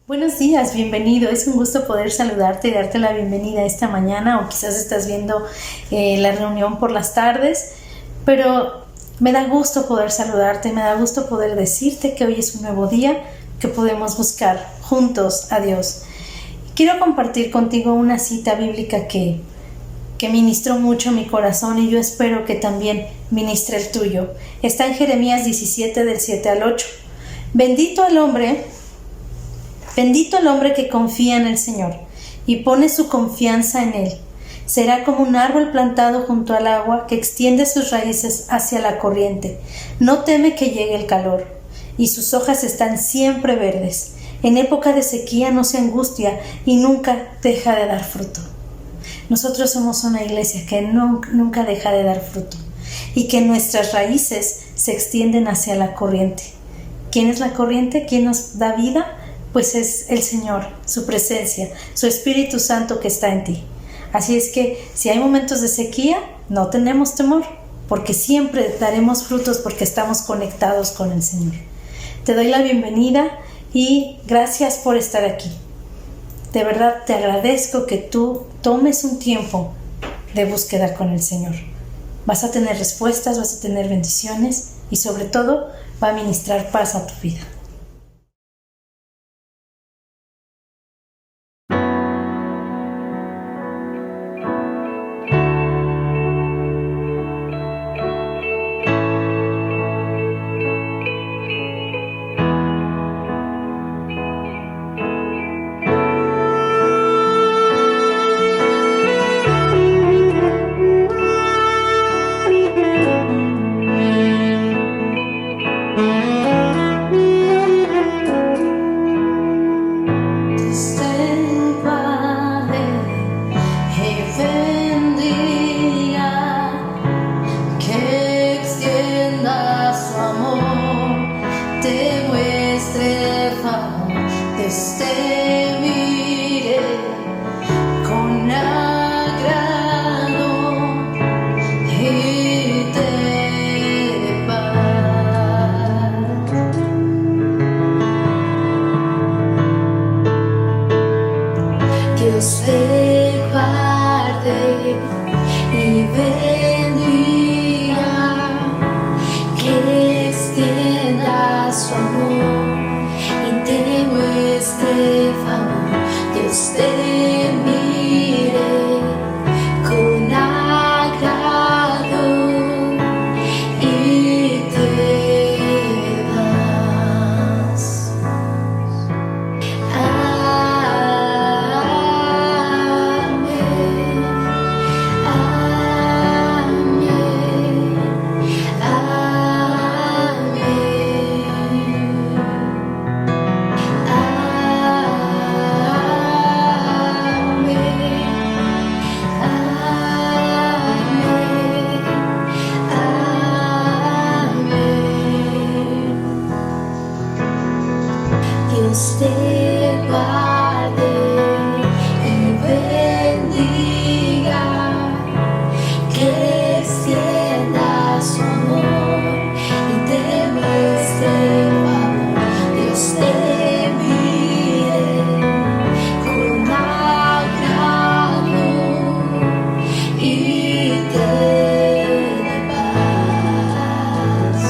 Buenos días, bienvenido. Es un gusto poder saludarte y darte la bienvenida esta mañana, o quizás estás viendo la reunión por las tardes, pero me da gusto poder saludarte, me da gusto poder decirte que hoy es un nuevo día, que podemos buscar juntos a Dios. Quiero compartir contigo una cita bíblica que ministró mucho mi corazón y yo espero que también ministre el tuyo. Está en Jeremías 17 del 7 al 8. Bendito el hombre que confía en el Señor y pone su confianza en Él. Será como un árbol plantado junto al agua que extiende sus raíces hacia la corriente. No teme que llegue el calor y sus hojas están siempre verdes. En época de sequía no se angustia y nunca deja de dar fruto. Nosotros somos una iglesia que nunca deja de dar fruto y que nuestras raíces se extienden hacia la corriente. ¿Quién es la corriente? ¿Quién nos da vida? Pues es el Señor, su presencia, su Espíritu Santo que está en ti. Así es que si hay momentos de sequía, no tenemos temor, porque siempre daremos frutos porque estamos conectados con el Señor. Te doy la bienvenida y gracias por estar aquí. De verdad te agradezco que tú tomes un tiempo de búsqueda con el Señor. Vas a tener respuestas, vas a tener bendiciones y sobre todo va a ministrar paz a tu vida. Dios te guarde y bendiga, que extienda su amor y te muestre favor. Dios te mire con agrado y te paz. Dios te guarde y bendiga, que extienda su amor y te muestre favor. Dios te mire con agrado y te dé paz.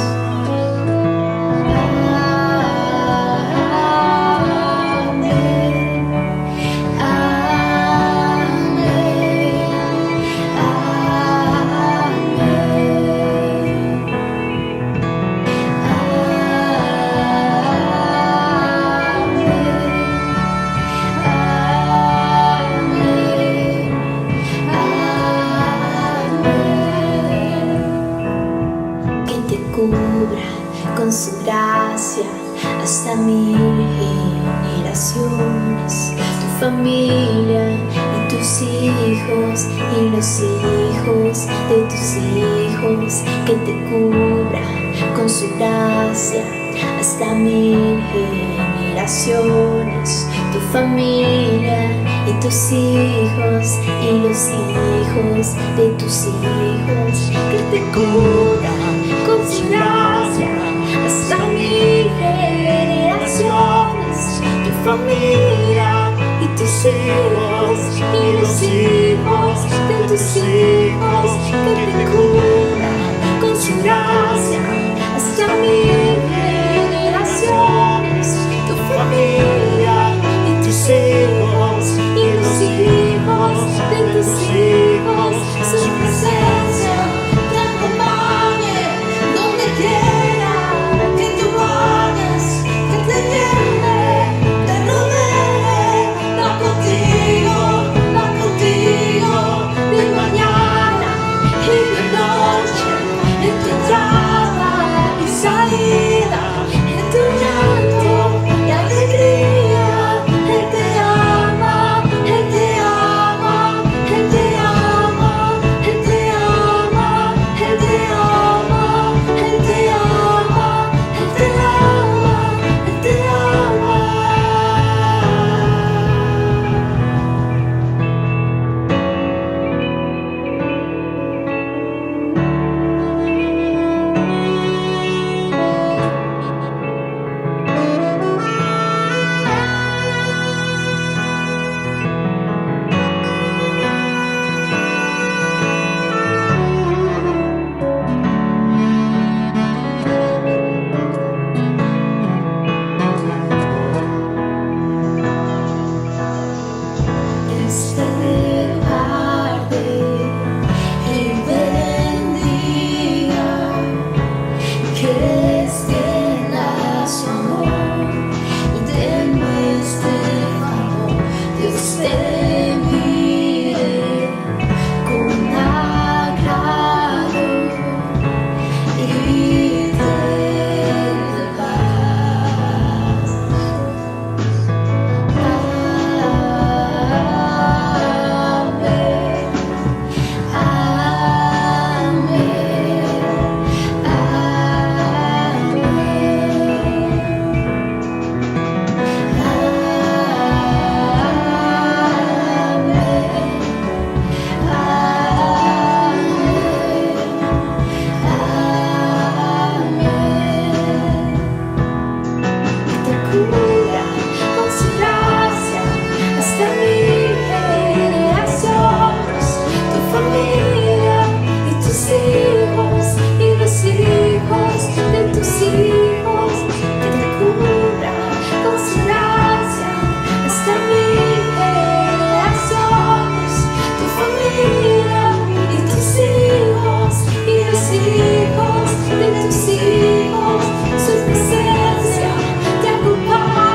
Con su gracia hasta 1000 generaciones, tu familia y tus hijos y los hijos de tus hijos, que te cubra con su gracia hasta 1000 generaciones, tu familia y tus hijos y los hijos de tus hijos, que te cubra con su gracia hasta 1000 generaciones, tu familia y tus hijos y los hijos de tus hijos, que te cubra con su gracia hasta mil generaciones. Tu familia y tus hijos y los hijos de tus hijos, su presencia te acompañe donde quiera que tú vayas, que te llene, te rodee, va contigo, de mañana y de noche, en tu entrada y salida, en tu llanto y alegría. Él te ama, Él te ama, Él te ama, Él te ama, Él te ama, Él te ama, Él te ama, Él te ama. Este guarde y bendiga, que extienda su amor y te muestre favor. Dios te mire con agrado y te dé paz. Con su gracia hasta mil generaciones, tu familia y tus hijos y los hijos de tus hijos, que te cubra con su gracia hasta mil generaciones, tu familia y tus hijos y los hijos de tus hijos, su presencia te acompaña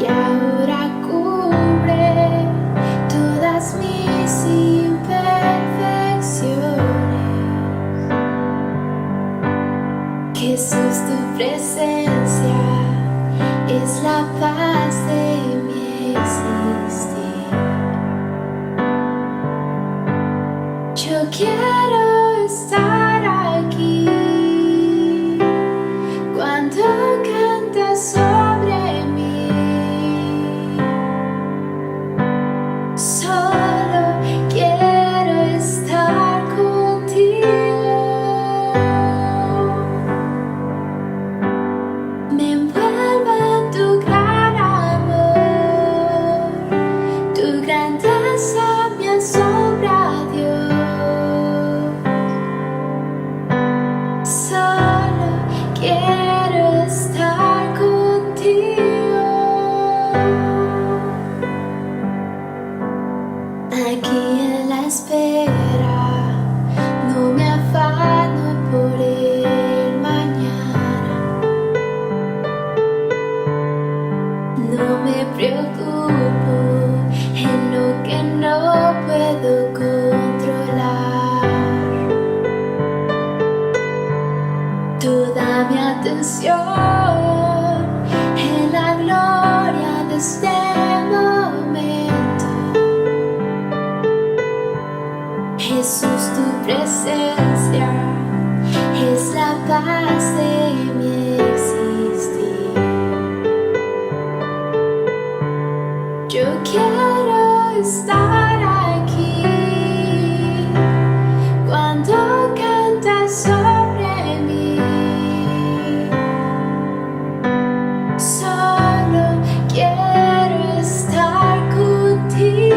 y ahora cubre todas mis imperfecciones. Jesús, tu presencia es la paz de mi existir. Yo quiero estar aquí cuando cantas sobre mí. Solo quiero estar contigo. Me envuelve tu gran amor, tu grandeza me asombra, Dios. Solo quiero estar contigo. Aquí en la espera, no me afano por el mañana. No me preocupo en lo que no puedo controlar. Toda mi atención en la gloria de este momento. Jesús, tu presencia es la paz de mi existir. Yo quiero estar aquí cuando cantas sobre mí. Solo quiero estar contigo.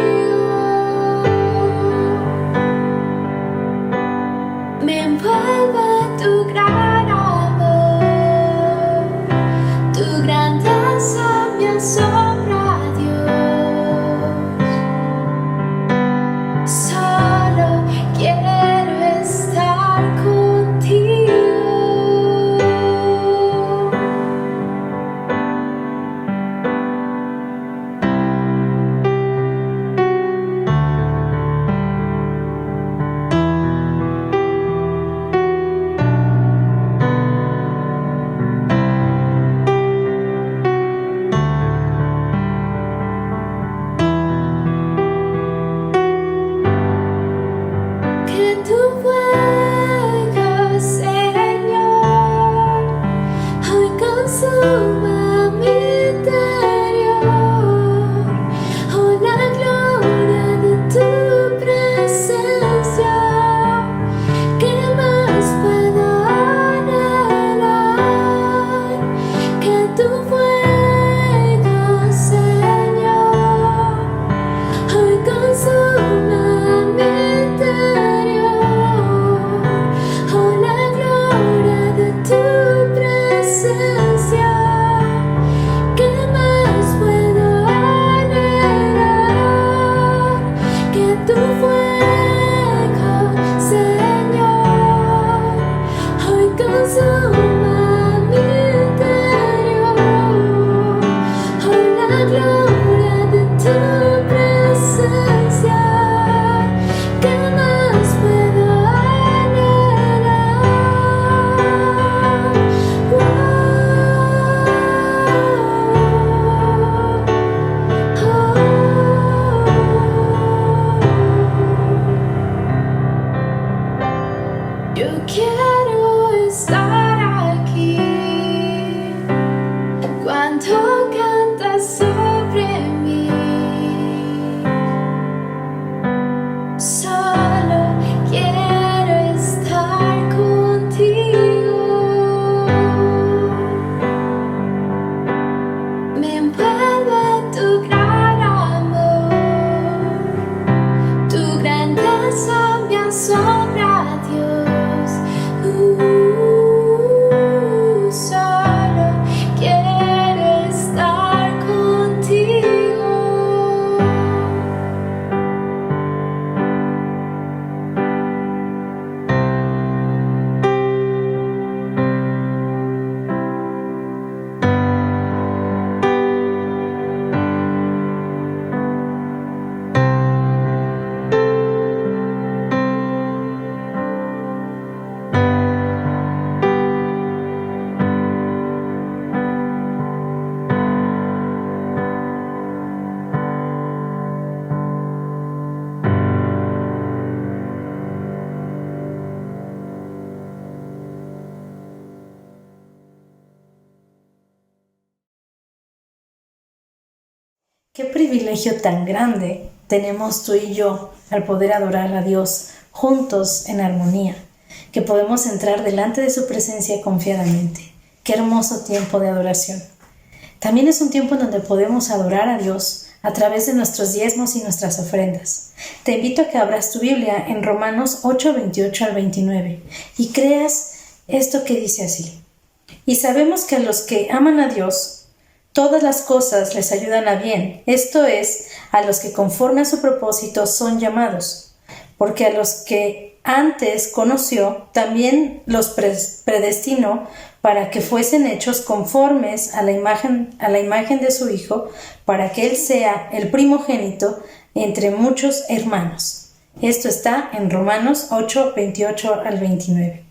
Me envuelve tu gran amor, tu grandeza me asombra, Dios. Solo quiero estar contigo. Que tu fuego, Señor, hoy consuma mi interior. Oh, la gloria de tu presencia, ¿qué más puedo anhelar? Que tu fuego, Señor, hoy consuma mi interior. Oh, la gloria de tu presencia, ¿qué más puedo anhelar? Que tu fuego, Señor, hoy consuma mi interior. Oh, la gloria de tu presencia, ¿qué más puedo anhelar? Yo quiero estar aquí cuando cantas sobre mí. Solo quiero estar contigo. Me envuelve tu gran amor, tu grandeza me asombra, Dios. Solo quiero estar Qué privilegio tan grande tenemos tú y yo al poder adorar a Dios juntos en armonía, que podemos entrar delante de su presencia confiadamente. Qué hermoso tiempo de adoración. También es un tiempo en donde podemos adorar a Dios a través de nuestros diezmos y nuestras ofrendas. Te invito a que abras tu Biblia en Romanos 8, 28 al 29 y creas esto que dice así. Y sabemos que a los que aman a Dios, todas las cosas les ayudan a bien, esto es, a los que conforme a su propósito son llamados, porque a los que antes conoció, también los predestinó para que fuesen hechos conformes a la imagen de su Hijo, para que Él sea el primogénito entre muchos hermanos. Esto está en Romanos 8, 28 al 29.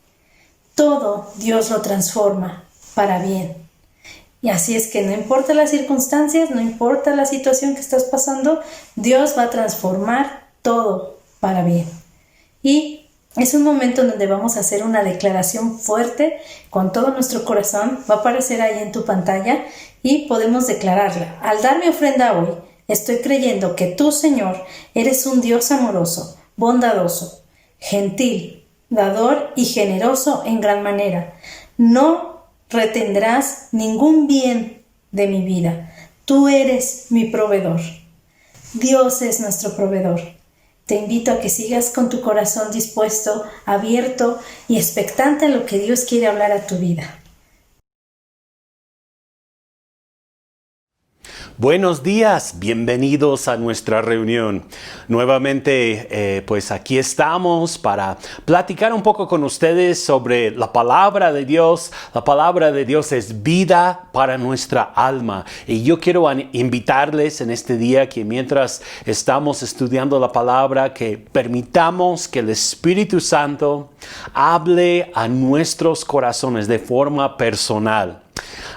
Todo Dios lo transforma para bien. Y así es que no importa las circunstancias, no importa la situación que estás pasando, Dios va a transformar todo para bien. Y es un momento en donde vamos a hacer una declaración fuerte con todo nuestro corazón. Va a aparecer ahí en tu pantalla y podemos declararla. Al dar mi ofrenda hoy, estoy creyendo que tú, Señor, eres un Dios amoroso, bondadoso, gentil, dador y generoso en gran manera. No retendrás ningún bien de mi vida. Tú eres mi proveedor. Dios es nuestro proveedor. Te invito a que sigas con tu corazón dispuesto, abierto y expectante a lo que Dios quiere hablar a tu vida. Buenos días, bienvenidos a nuestra reunión. Nuevamente, pues aquí estamos para platicar un poco con ustedes sobre la palabra de Dios. La palabra de Dios es vida para nuestra alma. Y yo quiero invitarles en este día que mientras estamos estudiando la palabra, que permitamos que el Espíritu Santo hable a nuestros corazones de forma personal.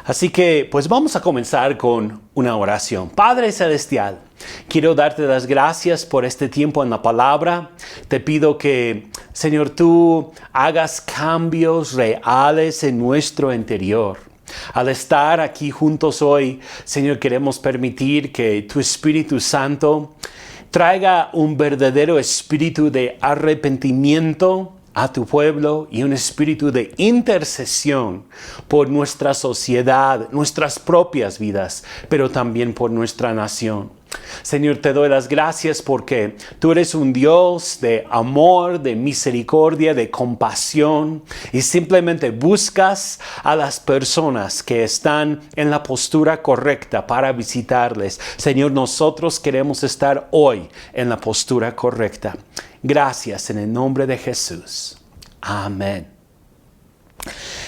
Así que, pues vamos a comenzar con una oración. Padre Celestial, quiero darte las gracias por este tiempo en la palabra. Te pido que, Señor, tú hagas cambios reales en nuestro interior. Al estar aquí juntos hoy, Señor, queremos permitir que tu Espíritu Santo traiga un verdadero espíritu de arrepentimiento a tu pueblo y un espíritu de intercesión por nuestra sociedad, nuestras propias vidas, pero también por nuestra nación. Señor, te doy las gracias porque tú eres un Dios de amor, de misericordia, de compasión y simplemente buscas a las personas que están en la postura correcta para visitarles. Señor, nosotros queremos estar hoy en la postura correcta. Gracias en el nombre de Jesús. Amén.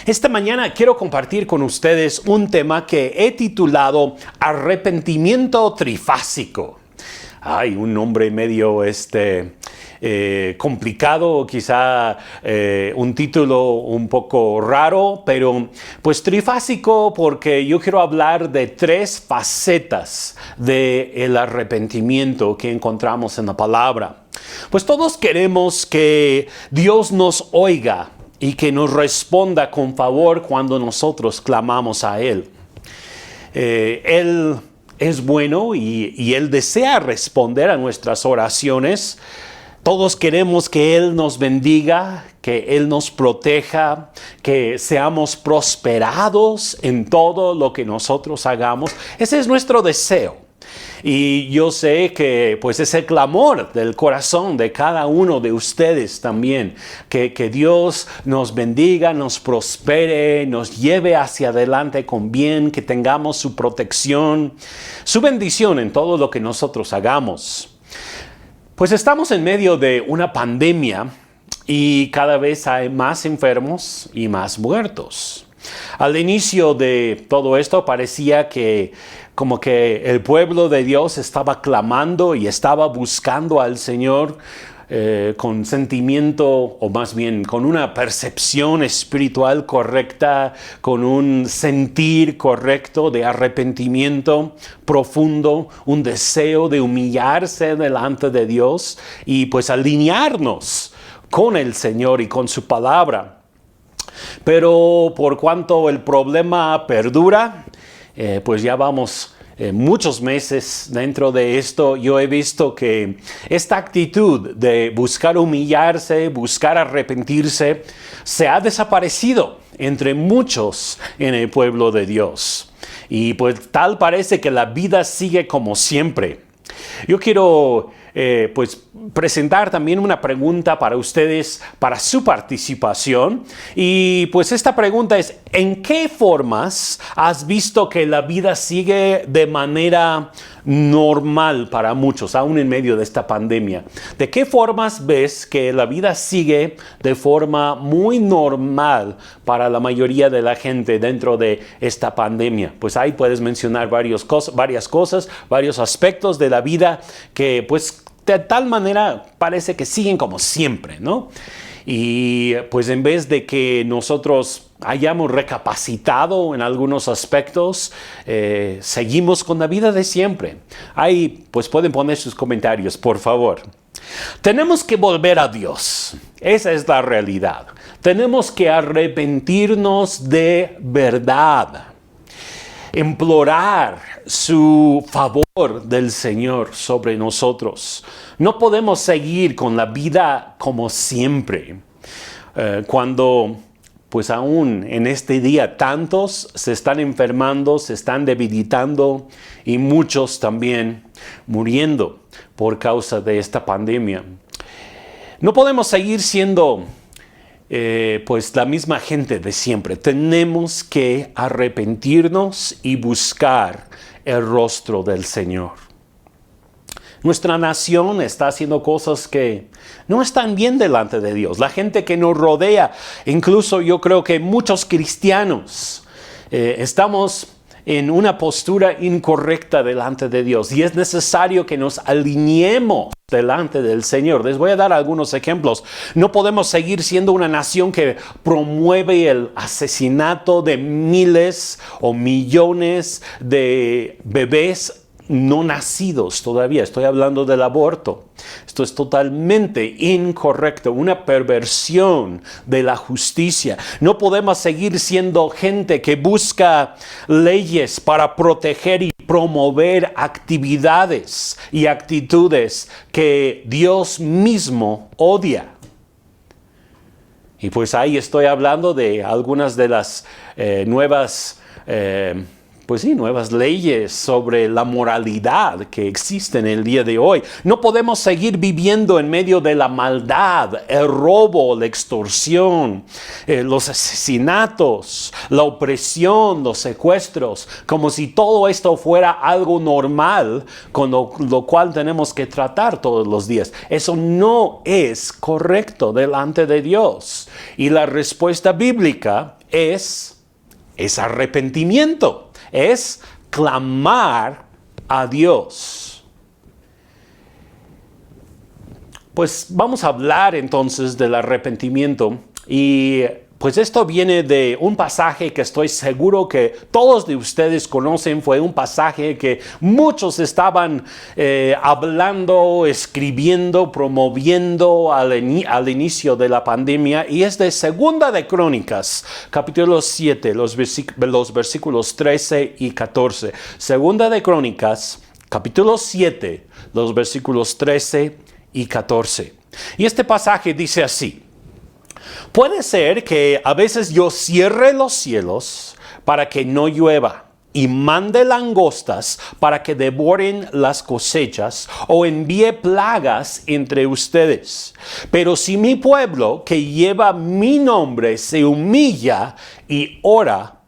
Esta mañana quiero compartir con ustedes un tema que he titulado Arrepentimiento Trifásico. Hay un nombre medio complicado, quizá un título un poco raro, pero pues trifásico porque yo quiero hablar de 3 facetas del arrepentimiento que encontramos en la palabra. Pues todos queremos que Dios nos oiga y que nos responda con favor cuando nosotros clamamos a Él. Él es bueno y Él desea responder a nuestras oraciones. Todos queremos que Él nos bendiga, que Él nos proteja, que seamos prosperados en todo lo que nosotros hagamos. Ese es nuestro deseo. Y yo sé que pues es el clamor del corazón de cada uno de ustedes también, que Dios nos bendiga, nos prospere, nos lleve hacia adelante con bien, que tengamos su protección, su bendición en todo lo que nosotros hagamos. Pues estamos en medio de una pandemia y cada vez hay más enfermos y más muertos. Al inicio de todo esto parecía que como que el pueblo de Dios estaba clamando y estaba buscando al Señor con sentimiento, o más bien con una percepción espiritual correcta, con un sentir correcto de arrepentimiento profundo, un deseo de humillarse delante de Dios y pues alinearnos con el Señor y con su palabra. Pero por cuanto el problema perdura, pues ya vamos muchos meses dentro de esto, yo he visto que esta actitud de buscar humillarse, buscar arrepentirse, se ha desaparecido entre muchos en el pueblo de Dios. Y pues tal parece que la vida sigue como siempre. Yo quiero presentar también una pregunta para ustedes, para su participación. Y pues esta pregunta es, ¿en qué formas has visto que la vida sigue de manera normal para muchos, aún en medio de esta pandemia? ¿De qué formas ves que la vida sigue de forma muy normal para la mayoría de la gente dentro de esta pandemia? Pues ahí puedes mencionar varias cosas, varios aspectos de la vida que pues de tal manera parece que siguen como siempre, ¿no? Y pues en vez de que nosotros hayamos recapacitado en algunos aspectos, seguimos con la vida de siempre. Ahí pues pueden poner sus comentarios, por favor. Tenemos que volver a Dios. Esa es la realidad. Tenemos que arrepentirnos de verdad. Implorar su favor del Señor sobre nosotros. No podemos seguir con la vida como siempre. Cuando, pues aún en este día, tantos se están enfermando, se están debilitando y muchos también muriendo por causa de esta pandemia. No podemos seguir siendo pues la misma gente de siempre. Tenemos que arrepentirnos y buscar el rostro del Señor. Nuestra nación está haciendo cosas que no están bien delante de Dios. La gente que nos rodea, incluso yo creo que muchos cristianos, estamos en una postura incorrecta delante de Dios y es necesario que nos alineemos delante del Señor. Les voy a dar algunos ejemplos. No podemos seguir siendo una nación que promueve el asesinato de miles o millones de bebés no nacidos todavía. Estoy hablando del aborto. Esto es totalmente incorrecto, una perversión de la justicia. No podemos seguir siendo gente que busca leyes para proteger y promover actividades y actitudes que Dios mismo odia. Y pues ahí estoy hablando de algunas de las nuevas leyes sobre la moralidad que existen el día de hoy. No podemos seguir viviendo en medio de la maldad, el robo, la extorsión, los asesinatos, la opresión, los secuestros, como si todo esto fuera algo normal, con lo cual tenemos que tratar todos los días. Eso no es correcto delante de Dios. Y la respuesta bíblica es arrepentimiento. Es clamar a Dios. Pues vamos a hablar entonces del arrepentimiento y pues esto viene de un pasaje que estoy seguro que todos de ustedes conocen. Fue un pasaje que muchos estaban hablando, escribiendo, promoviendo al inicio de la pandemia, y es de Segunda de Crónicas, capítulo 7, los versículos 13 y 14. Segunda de Crónicas, capítulo 7, los versículos 13 y 14. Y este pasaje dice así: puede ser que a veces yo cierre los cielos para que no llueva y mande langostas para que devoren las cosechas, o envíe plagas entre ustedes. Pero si mi pueblo, que lleva mi nombre, se humilla y ora,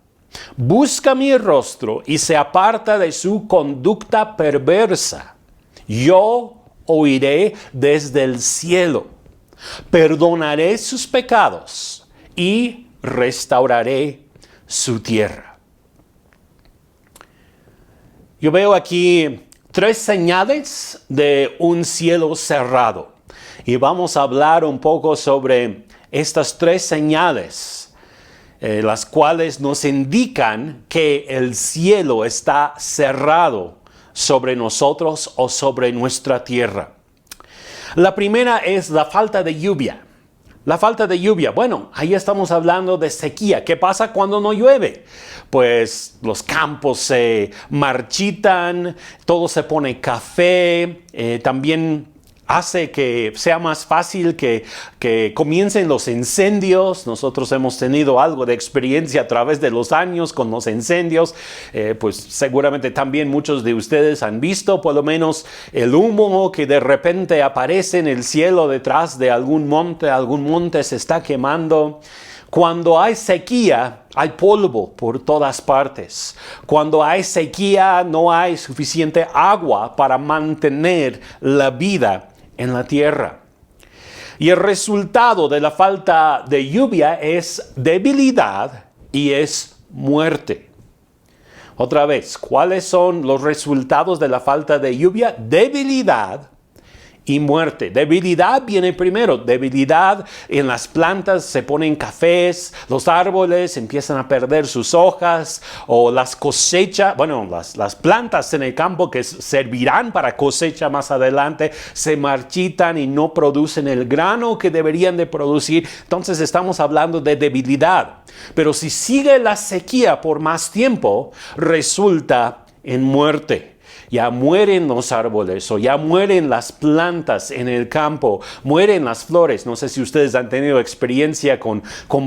busca mi rostro y se aparta de su conducta perversa, yo oiré desde el cielo, perdonaré sus pecados y restauraré su tierra. Yo veo aquí 3 señales de un cielo cerrado. Y vamos a hablar un poco sobre estas 3 señales, las cuales nos indican que el cielo está cerrado sobre nosotros o sobre nuestra tierra. La primera es la falta de lluvia. La falta de lluvia. Bueno, ahí estamos hablando de sequía. ¿Qué pasa cuando no llueve? Pues los campos se marchitan, todo se pone café, también hace que sea más fácil que comiencen los incendios. Nosotros hemos tenido algo de experiencia a través de los años con los incendios. Pues seguramente también muchos de ustedes han visto por lo menos el humo que de repente aparece en el cielo detrás de algún monte se está quemando. Cuando hay sequía, hay polvo por todas partes. Cuando hay sequía, no hay suficiente agua para mantener la vida en la tierra. Y el resultado de la falta de lluvia es debilidad y es muerte. Otra vez, ¿cuáles son los resultados de la falta de lluvia? Debilidad y muerte. Debilidad viene primero. Debilidad en las plantas, se ponen cafés, los árboles empiezan a perder sus hojas, o las cosechas, bueno, las plantas en el campo que servirán para cosecha más adelante, se marchitan y no producen el grano que deberían de producir. Entonces estamos hablando de debilidad. Pero si sigue la sequía por más tiempo, resulta en muerte. Ya mueren los árboles o ya mueren las plantas en el campo, mueren las flores. No sé si ustedes han tenido experiencia con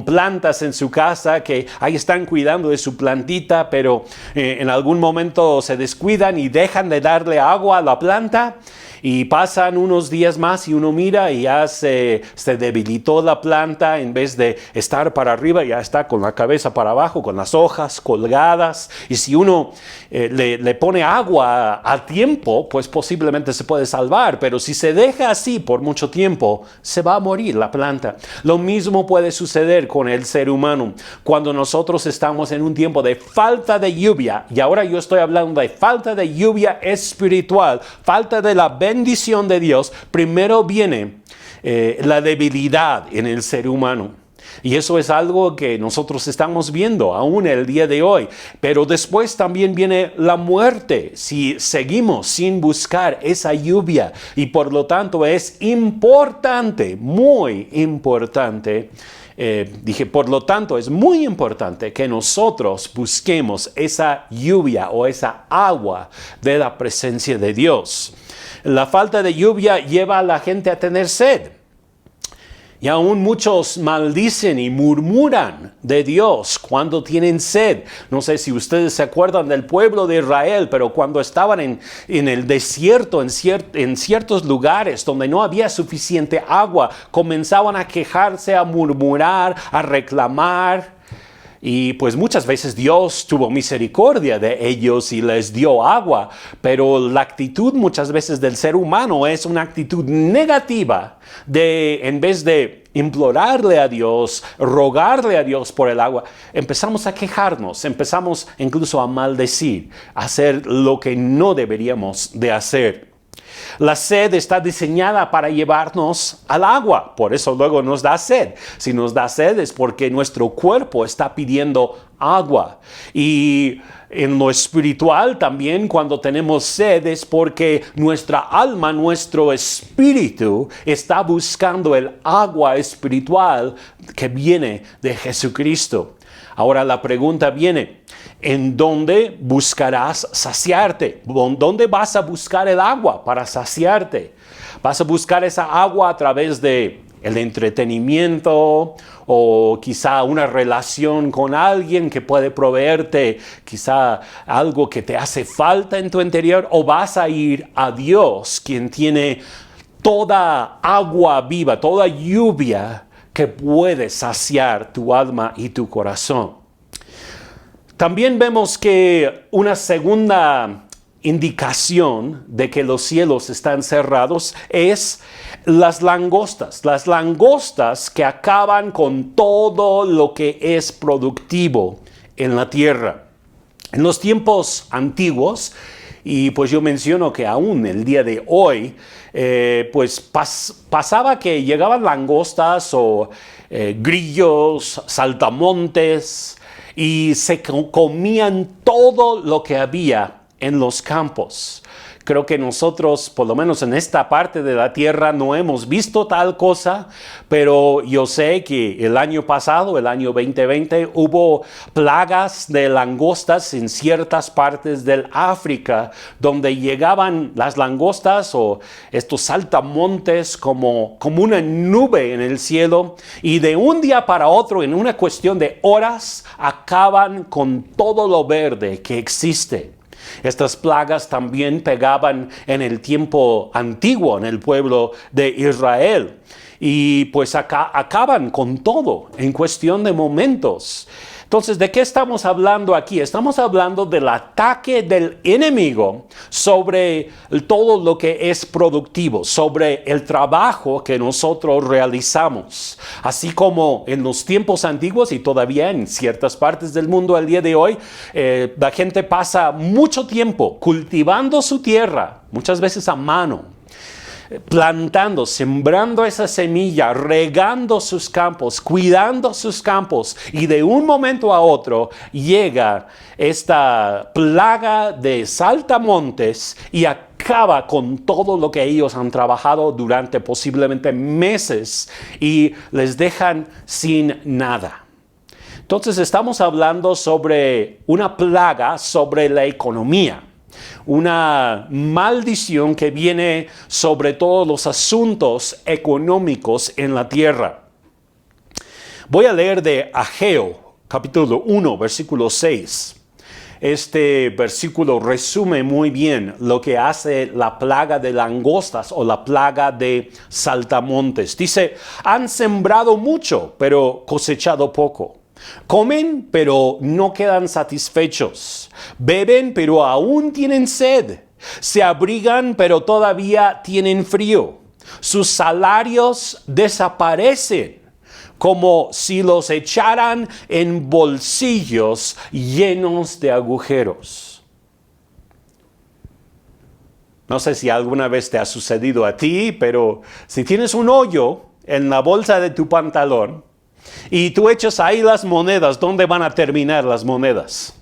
plantas en su casa que ahí están cuidando de su plantita, pero en algún momento se descuidan y dejan de darle agua a la planta. Y pasan unos días más y uno mira y ya se debilitó la planta. En vez de estar para arriba, ya está con la cabeza para abajo, con las hojas colgadas. Y si uno le pone agua a tiempo, pues posiblemente se puede salvar. Pero si se deja así por mucho tiempo, se va a morir la planta. Lo mismo puede suceder con el ser humano. Cuando nosotros estamos en un tiempo de falta de lluvia, y ahora yo estoy hablando de falta de lluvia espiritual, falta de la bendición de Dios, primero viene la debilidad en el ser humano. Y eso es algo que nosotros estamos viendo aún el día de hoy. Pero después también viene la muerte si seguimos sin buscar esa lluvia. Y por lo tanto es importante, muy importante. Por lo tanto, es muy importante que nosotros busquemos esa lluvia o esa agua de la presencia de Dios. La falta de lluvia lleva a la gente a tener sed. Y aún muchos maldicen y murmuran de Dios cuando tienen sed. No sé si ustedes se acuerdan del pueblo de Israel, pero cuando estaban en el desierto, en ciertos lugares donde no había suficiente agua, comenzaban a quejarse, a murmurar, a reclamar. Y pues muchas veces Dios tuvo misericordia de ellos y les dio agua, pero la actitud muchas veces del ser humano es una actitud negativa en vez de implorarle a Dios, rogarle a Dios por el agua, empezamos a quejarnos, empezamos incluso a maldecir, a hacer lo que no deberíamos de hacer. La sed está diseñada para llevarnos al agua, por eso luego nos da sed. Si nos da sed es porque nuestro cuerpo está pidiendo agua. Y en lo espiritual también cuando tenemos sed es porque nuestra alma, nuestro espíritu está buscando el agua espiritual que viene de Jesucristo. Ahora la pregunta viene, ¿en dónde buscarás saciarte? ¿Dónde vas a buscar el agua para saciarte? ¿Vas a buscar esa agua a través de el entretenimiento o quizá una relación con alguien que puede proveerte quizá algo que te hace falta en tu interior? ¿O vas a ir a Dios, quien tiene toda agua viva, toda lluvia que puede saciar tu alma y tu corazón? También vemos que una segunda indicación de que los cielos están cerrados es las langostas que acaban con todo lo que es productivo en la tierra. En los tiempos antiguos, y pues yo menciono que aún el día de hoy, pues pasaba que llegaban langostas o grillos, saltamontes, y se comían todo lo que había en los campos. Creo que nosotros, por lo menos en esta parte de la tierra, no hemos visto tal cosa, pero yo sé que el año pasado, el año 2020, hubo plagas de langostas en ciertas partes del África, donde llegaban las langostas o estos saltamontes como una nube en el cielo, y de un día para otro, en una cuestión de horas, acaban con todo lo verde que existe. Estas plagas también pegaban en el tiempo antiguo en el pueblo de Israel y pues acaban con todo en cuestión de momentos. Entonces, ¿de qué estamos hablando aquí? Estamos hablando del ataque del enemigo sobre todo lo que es productivo, sobre el trabajo que nosotros realizamos. Así como en los tiempos antiguos y todavía en ciertas partes del mundo al día de hoy, la gente pasa mucho tiempo cultivando su tierra, muchas veces a mano, plantando, sembrando esa semilla, regando sus campos, cuidando sus campos, y de un momento a otro llega esta plaga de saltamontes y acaba con todo lo que ellos han trabajado durante posiblemente meses y les dejan sin nada. Entonces estamos hablando sobre una plaga sobre la economía. Una maldición que viene sobre todos los asuntos económicos en la tierra. Voy a leer de Ageo, capítulo 1, versículo 6. Este versículo resume muy bien lo que hace la plaga de langostas o la plaga de saltamontes. Dice, han sembrado mucho, pero cosechado poco. Comen, pero no quedan satisfechos. Beben, pero aún tienen sed. Se abrigan, pero todavía tienen frío. Sus salarios desaparecen, como si los echaran en bolsillos llenos de agujeros. No sé si alguna vez te ha sucedido a ti, pero si tienes un hoyo en la bolsa de tu pantalón, y tú echas ahí las monedas, ¿dónde van a terminar las monedas?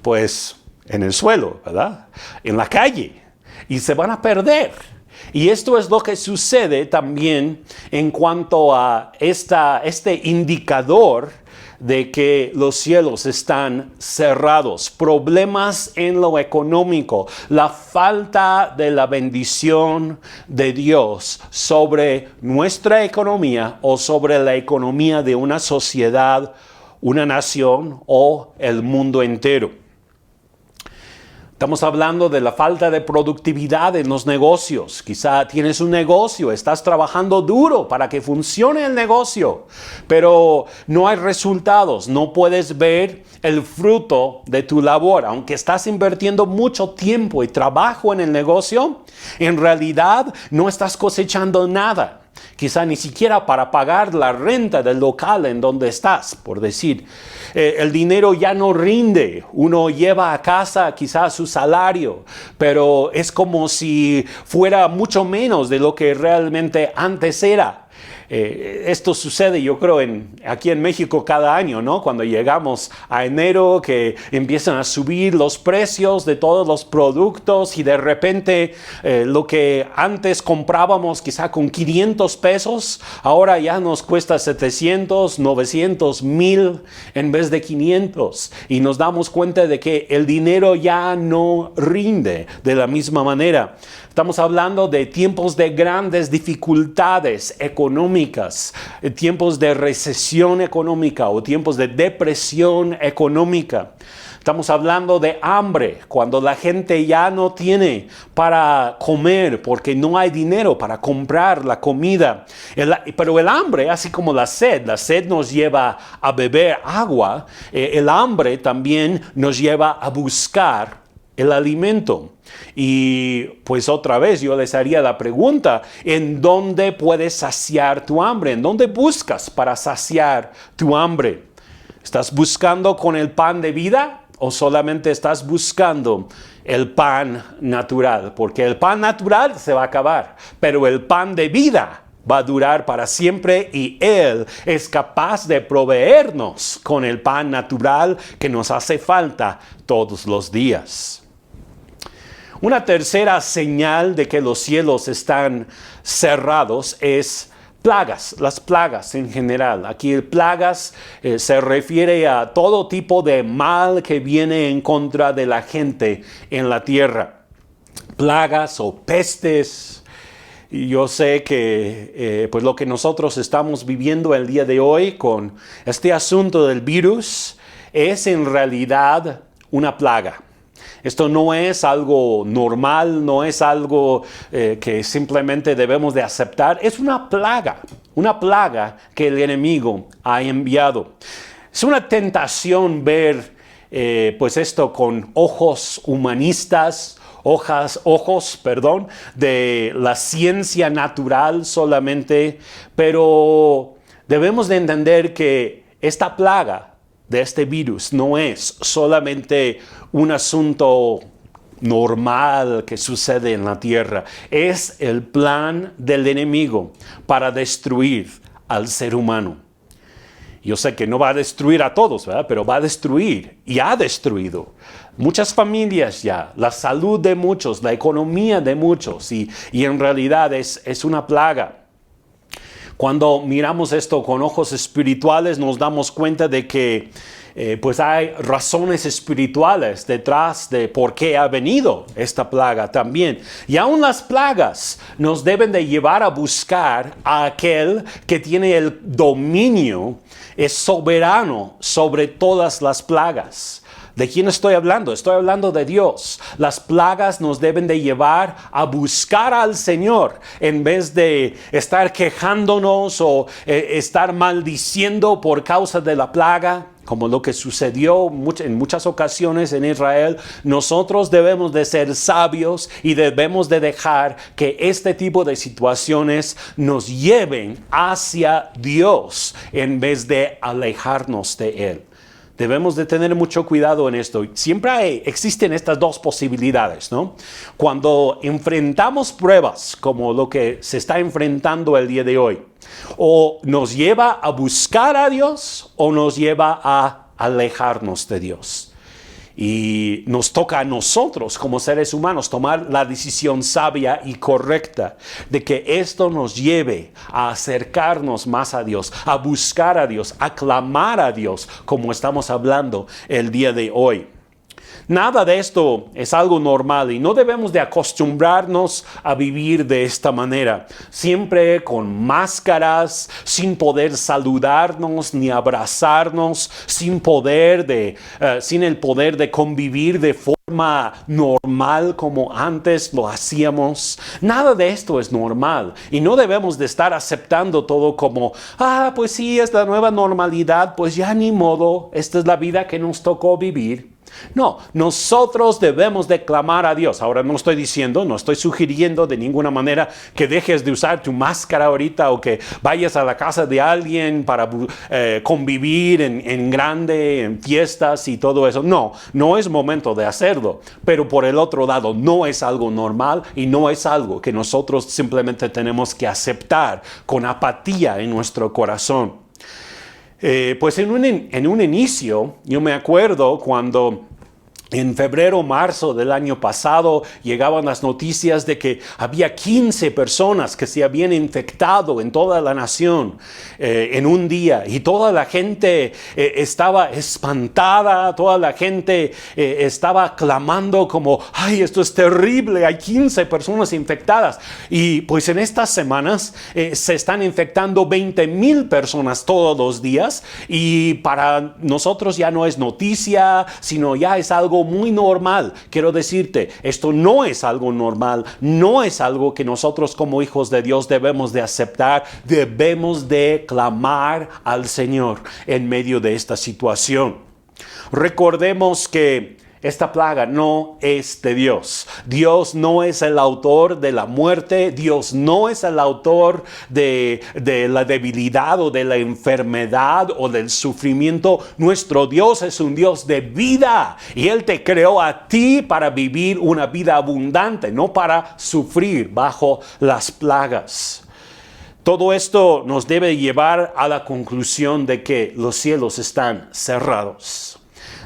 Pues en el suelo, ¿verdad? En la calle. Y se van a perder. Y esto es lo que sucede también en cuanto a este indicador de que los cielos están cerrados, problemas en lo económico, la falta de la bendición de Dios sobre nuestra economía o sobre la economía de una sociedad, una nación o el mundo entero. Estamos hablando de la falta de productividad en los negocios. Quizá tienes un negocio, estás trabajando duro para que funcione el negocio, pero no hay resultados, no puedes ver el fruto de tu labor. Aunque estás invirtiendo mucho tiempo y trabajo en el negocio, en realidad no estás cosechando nada. Quizá ni siquiera para pagar la renta del local en donde estás, por decir. El dinero ya no rinde. Uno lleva a casa quizás su salario, pero es como si fuera mucho menos de lo que realmente antes era. Esto sucede, yo creo, aquí en México cada año, ¿no? Cuando llegamos a enero, que empiezan a subir los precios de todos los productos y de repente lo que antes comprábamos quizá con 500 pesos, ahora ya nos cuesta 700, 900, 1000 en vez de 500. Y nos damos cuenta de que el dinero ya no rinde de la misma manera. Estamos hablando de tiempos de grandes dificultades económicas, tiempos de recesión económica o tiempos de depresión económica. Estamos hablando de hambre, cuando la gente ya no tiene para comer porque no hay dinero para comprar la comida. Pero el hambre, así como la sed nos lleva a beber agua, el hambre también nos lleva a buscar el alimento. Y pues otra vez yo les haría la pregunta, ¿en dónde puedes saciar tu hambre? ¿En dónde buscas para saciar tu hambre? ¿Estás buscando con el pan de vida o solamente estás buscando el pan natural? Porque el pan natural se va a acabar, pero el pan de vida va a durar para siempre y Él es capaz de proveernos con el pan natural que nos hace falta todos los días. Una tercera señal de que los cielos están cerrados es plagas, las plagas en general. Aquí plagas se refiere a todo tipo de mal que viene en contra de la gente en la tierra. Plagas o pestes. Y yo sé que pues lo que nosotros estamos viviendo el día de hoy con este asunto del virus es en realidad una plaga. Esto no es algo normal, no es algo que simplemente debemos de aceptar. Es una plaga que el enemigo ha enviado. Es una tentación ver pues esto con ojos humanistas, ojos, de la ciencia natural solamente, pero debemos de entender que esta plaga de este virus no es solamente un asunto normal que sucede en la tierra. Es el plan del enemigo para destruir al ser humano. Yo sé que no va a destruir a todos, ¿verdad? Pero va a destruir y ha destruido muchas familias ya, la salud de muchos, la economía de muchos y en realidad es una plaga. Cuando miramos esto con ojos espirituales nos damos cuenta de que pues hay razones espirituales detrás de por qué ha venido esta plaga también. Y aún las plagas nos deben de llevar a buscar a aquel que tiene el dominio, es soberano sobre todas las plagas. ¿De quién estoy hablando? Estoy hablando de Dios. Las plagas nos deben de llevar a buscar al Señor en vez de estar quejándonos o estar maldiciendo por causa de la plaga, como lo que sucedió en muchas ocasiones en Israel. Nosotros debemos de ser sabios y debemos de dejar que este tipo de situaciones nos lleven hacia Dios en vez de alejarnos de Él. Debemos de tener mucho cuidado en esto. Siempre existen estas dos posibilidades, ¿no? Cuando enfrentamos pruebas como lo que se está enfrentando el día de hoy, o nos lleva a buscar a Dios o nos lleva a alejarnos de Dios. Y nos toca a nosotros como seres humanos tomar la decisión sabia y correcta de que esto nos lleve a acercarnos más a Dios, a buscar a Dios, a clamar a Dios, como estamos hablando el día de hoy. Nada de esto es algo normal y no debemos de acostumbrarnos a vivir de esta manera, siempre con máscaras, sin poder saludarnos ni abrazarnos, sin el poder de convivir de forma normal como antes lo hacíamos. Nada de esto es normal y no debemos de estar aceptando todo como, pues sí, es la nueva normalidad, pues ya ni modo, esta es la vida que nos tocó vivir. No, nosotros debemos de clamar a Dios. Ahora no estoy sugiriendo de ninguna manera que dejes de usar tu máscara ahorita o que vayas a la casa de alguien para convivir en grande, en fiestas y todo eso. No es momento de hacerlo. Pero por el otro lado, no es algo normal y no es algo que nosotros simplemente tenemos que aceptar con apatía en nuestro corazón. Pues en un inicio, yo me acuerdo cuando en febrero, marzo del año pasado llegaban las noticias de que había 15 personas que se habían infectado en toda la nación en un día y toda la gente estaba espantada, toda la gente estaba clamando como, ¡ay, esto es terrible! Hay 15 personas infectadas. Y pues en estas semanas se están infectando 20,000 personas todos los días y para nosotros ya no es noticia, sino ya es algo muy normal. Quiero decirte, esto no es algo normal, no es algo que nosotros como hijos de Dios debemos de aceptar. Debemos de clamar al Señor en medio de esta situación. Recordemos que esta plaga no es de Dios. Dios no es el autor de la muerte. Dios no es el autor de la debilidad o de la enfermedad o del sufrimiento. Nuestro Dios es un Dios de vida y Él te creó a ti para vivir una vida abundante, no para sufrir bajo las plagas. Todo esto nos debe llevar a la conclusión de que los cielos están cerrados.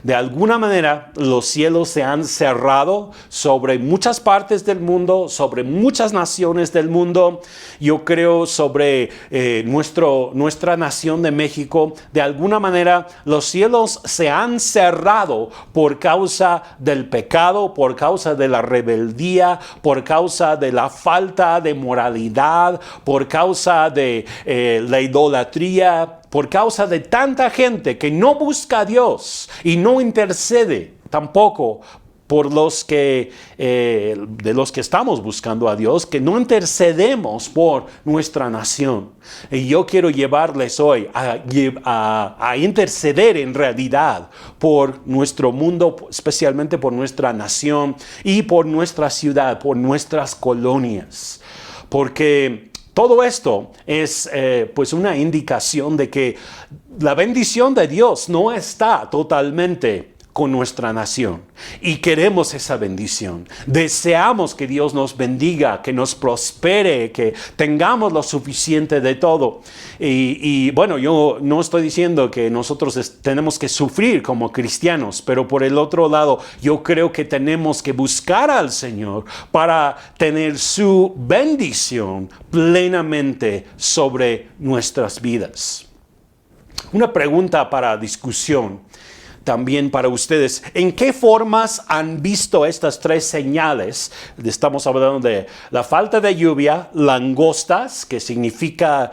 De alguna manera, los cielos se han cerrado sobre muchas partes del mundo, sobre muchas naciones del mundo. Yo creo sobre nuestra nación de México. De alguna manera, los cielos se han cerrado por causa del pecado, por causa de la rebeldía, por causa de la falta de moralidad, por causa de la idolatría, por causa de tanta gente que no busca a Dios y no intercede tampoco por los que de los que estamos buscando a Dios, que no intercedemos por nuestra nación. Y yo quiero llevarles hoy a interceder en realidad por nuestro mundo, especialmente por nuestra nación y por nuestra ciudad, por nuestras colonias. Porque todo esto es pues una indicación de que la bendición de Dios no está totalmente con nuestra nación y queremos esa bendición. Deseamos que Dios nos bendiga, que nos prospere, que tengamos lo suficiente de todo. Y bueno, yo no estoy diciendo que nosotros tenemos que sufrir como cristianos, pero por el otro lado, yo creo que tenemos que buscar al Señor para tener su bendición plenamente sobre nuestras vidas. Una pregunta para discusión también para ustedes. ¿En qué formas han visto estas tres señales? Estamos hablando de la falta de lluvia, langostas, que significa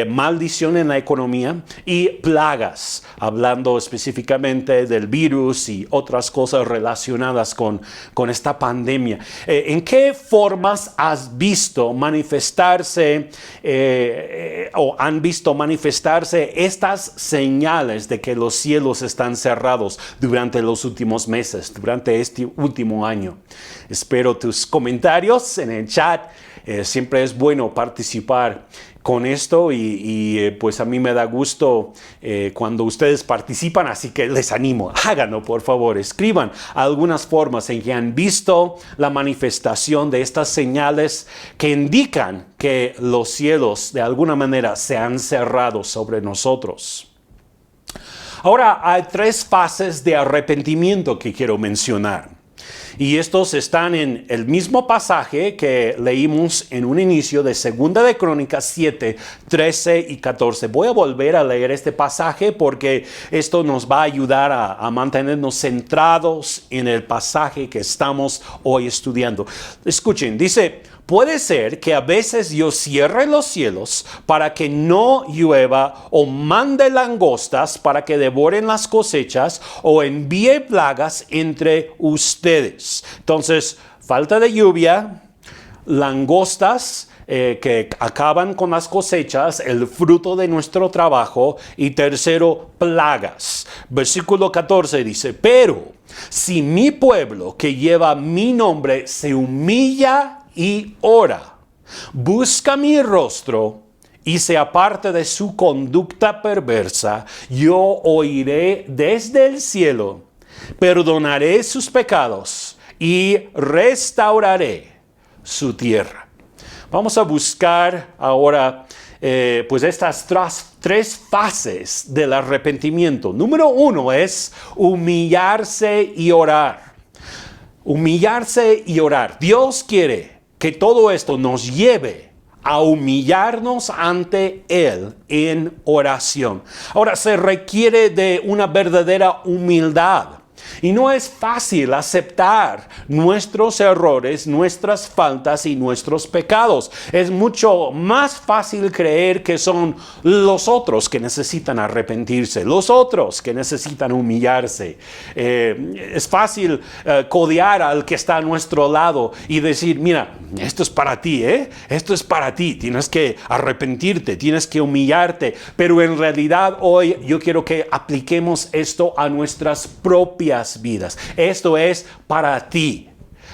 maldición en la economía, y plagas, hablando específicamente del virus y otras cosas relacionadas con esta pandemia. ¿En qué formas has visto manifestarse o han visto manifestarse estas señales de que los cielos están cerrados durante los últimos meses, durante este último año? Espero tus comentarios en el chat. Siempre es bueno participar con esto y pues a mí me da gusto cuando ustedes participan, así que les animo, háganlo por favor, escriban algunas formas en que han visto la manifestación de estas señales que indican que los cielos de alguna manera se han cerrado sobre nosotros. Ahora hay tres fases de arrepentimiento que quiero mencionar. Y estos están en el mismo pasaje que leímos en un inicio de 2 de Crónicas 7, 13 y 14. Voy a volver a leer este pasaje porque esto nos va a ayudar a mantenernos centrados en el pasaje que estamos hoy estudiando. Escuchen, dice: puede ser que a veces yo cierre los cielos para que no llueva, o mande langostas para que devoren las cosechas, o envíe plagas entre ustedes. Entonces, falta de lluvia, langostas que acaban con las cosechas, el fruto de nuestro trabajo, y tercero, plagas. Versículo 14 dice: pero si mi pueblo que lleva mi nombre se humilla y ora, busca mi rostro y se aparte de su conducta perversa, yo oiré desde el cielo, perdonaré sus pecados y restauraré su tierra. Vamos a buscar ahora pues estas tres fases del arrepentimiento. Número 1 es humillarse y orar. Humillarse y orar. Dios quiere que todo esto nos lleve a humillarnos ante Él en oración. Ahora, se requiere de una verdadera humildad. Y no es fácil aceptar nuestros errores, nuestras faltas y nuestros pecados. Es mucho más fácil creer que son los otros que necesitan arrepentirse, los otros que necesitan humillarse. Es fácil codear al que está a nuestro lado y decir: mira, esto es para ti, esto es para ti, tienes que arrepentirte, tienes que humillarte. Pero en realidad hoy yo quiero que apliquemos esto a nuestras propias vidas. Esto es para ti.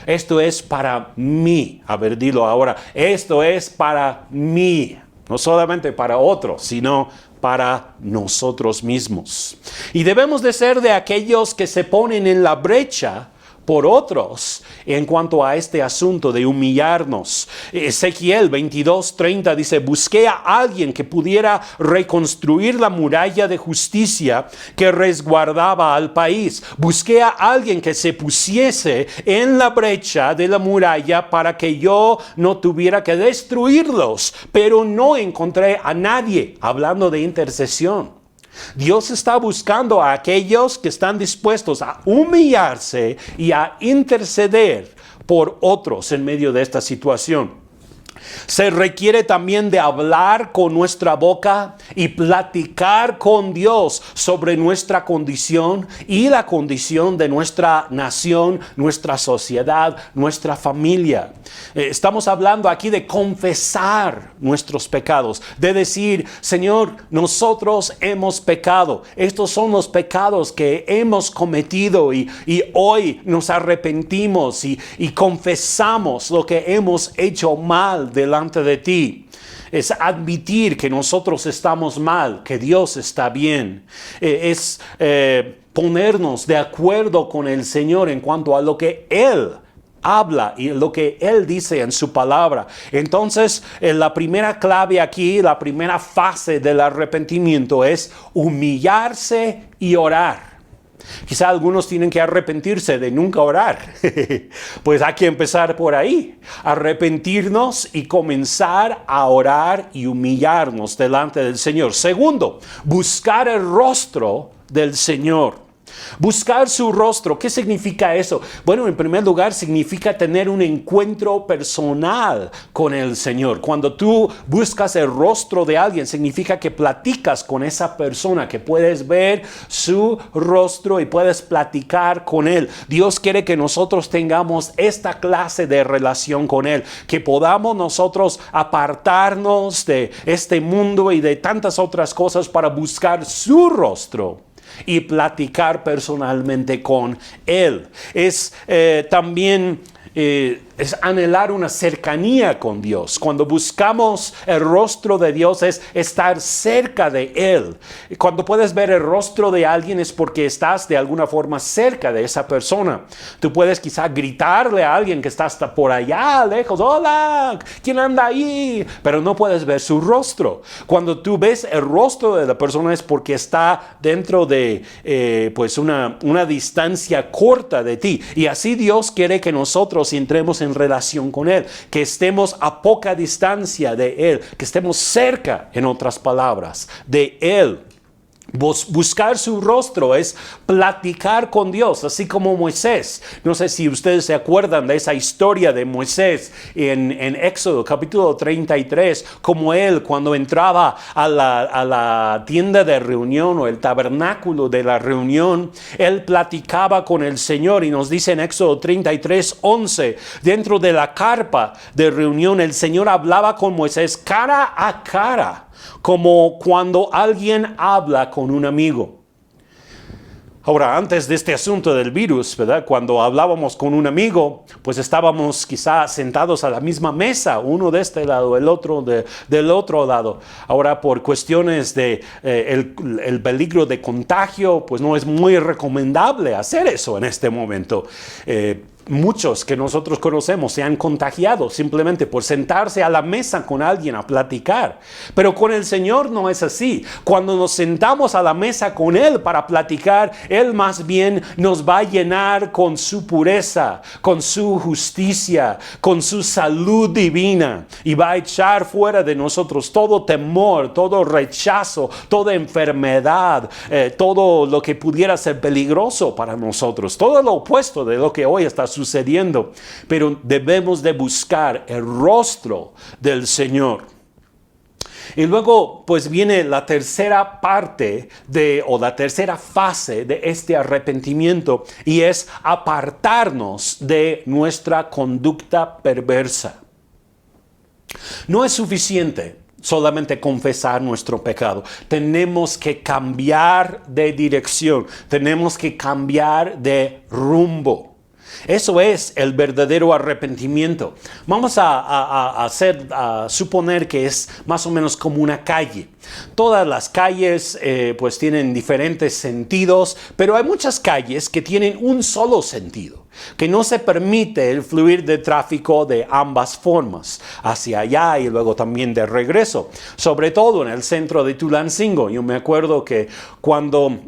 Esto es para mí. A ver, dilo ahora. Esto es para mí. No solamente para otros, sino para nosotros mismos. Y debemos de ser de aquellos que se ponen en la brecha por otros en cuanto a este asunto de humillarnos. Ezequiel 22:30 dice: busqué a alguien que pudiera reconstruir la muralla de justicia que resguardaba al país. Busqué a alguien que se pusiese en la brecha de la muralla para que yo no tuviera que destruirlos, pero no encontré a nadie. Hablando de intercesión, Dios está buscando a aquellos que están dispuestos a humillarse y a interceder por otros en medio de esta situación. Se requiere también de hablar con nuestra boca y platicar con Dios sobre nuestra condición y la condición de nuestra nación, nuestra sociedad, nuestra familia. Estamos hablando aquí de confesar nuestros pecados, de decir: Señor, nosotros hemos pecado. Estos son los pecados que hemos cometido y hoy nos arrepentimos y confesamos lo que hemos hecho mal delante de ti. Es admitir que nosotros estamos mal, que Dios está bien. Ponernos de acuerdo con el Señor en cuanto a lo que Él habla y lo que Él dice en su palabra. Entonces, la primera clave aquí, la primera fase del arrepentimiento es humillarse y orar. Quizá algunos tienen que arrepentirse de nunca orar. Pues hay que empezar por ahí. Arrepentirnos y comenzar a orar y humillarnos delante del Señor. Segundo, buscar el rostro del Señor. Buscar su rostro. ¿Qué significa eso? Bueno, en primer lugar significa tener un encuentro personal con el Señor. Cuando tú buscas el rostro de alguien, significa que platicas con esa persona, que puedes ver su rostro y puedes platicar con Él. Dios quiere que nosotros tengamos esta clase de relación con Él, que podamos nosotros apartarnos de este mundo y de tantas otras cosas para buscar su rostro y platicar personalmente con Él. También es anhelar una cercanía con Dios. Cuando buscamos el rostro de Dios es estar cerca de Él. Cuando puedes ver el rostro de alguien es porque estás de alguna forma cerca de esa persona. Tú puedes quizá gritarle a alguien que está hasta por allá lejos: hola, ¿quién anda ahí? Pero no puedes ver su rostro. Cuando tú ves el rostro de la persona es porque está dentro de una distancia corta de ti. Y así Dios quiere que nosotros entremos en relación con Él, que estemos a poca distancia de Él, que estemos cerca, en otras palabras, de Él. Buscar su rostro es platicar con Dios, así como Moisés. No sé si ustedes se acuerdan de esa historia de Moisés en Éxodo capítulo 33, como él cuando entraba a la tienda de reunión o el tabernáculo de la reunión, él platicaba con el Señor, y nos dice en Éxodo 33:11, dentro de la carpa de reunión el Señor hablaba con Moisés cara a cara, como cuando alguien habla con un amigo. Ahora, antes de este asunto del virus, ¿verdad? Cuando hablábamos con un amigo, pues estábamos quizá sentados a la misma mesa, uno de este lado, el otro del otro lado. Ahora, por cuestiones de el peligro de contagio, pues no es muy recomendable hacer eso en este momento. Muchos que nosotros conocemos se han contagiado simplemente por sentarse a la mesa con alguien a platicar. Pero con el Señor no es así. Cuando nos sentamos a la mesa con Él para platicar, Él más bien nos va a llenar con su pureza, con su justicia, con su salud divina, y va a echar fuera de nosotros todo temor, todo rechazo, toda enfermedad, todo lo que pudiera ser peligroso para nosotros, todo lo opuesto de lo que hoy está sucediendo. Pero debemos de buscar el rostro del Señor. Y luego pues viene la tercera parte o la tercera fase de este arrepentimiento, y es apartarnos de nuestra conducta perversa. No es suficiente solamente confesar nuestro pecado. Tenemos que cambiar de dirección, tenemos que cambiar de rumbo. Eso es el verdadero arrepentimiento. Vamos a suponer que es más o menos como una calle. Todas las calles pues tienen diferentes sentidos, pero hay muchas calles que tienen un solo sentido. que no se permite el fluir de tráfico de ambas formas, hacia allá y luego también de regreso, sobre todo en el centro de Tulancingo. Yo me acuerdo que cuando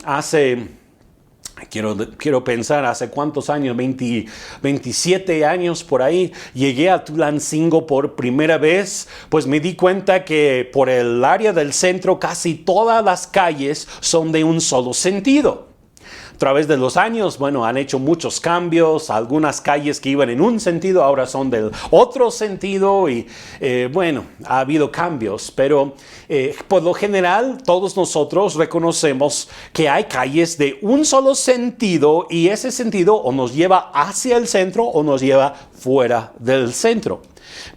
Quiero pensar hace cuántos años, 27 años por ahí, llegué a Tulancingo por primera vez, pues me di cuenta que por el área del centro casi todas las calles son de un solo sentido. A través de los años, han hecho muchos cambios. Algunas calles que iban en un sentido ahora son del otro sentido y ha habido cambios. Pero por lo general todos nosotros reconocemos que hay calles de un solo sentido y ese sentido o nos lleva hacia el centro o nos lleva fuera del centro.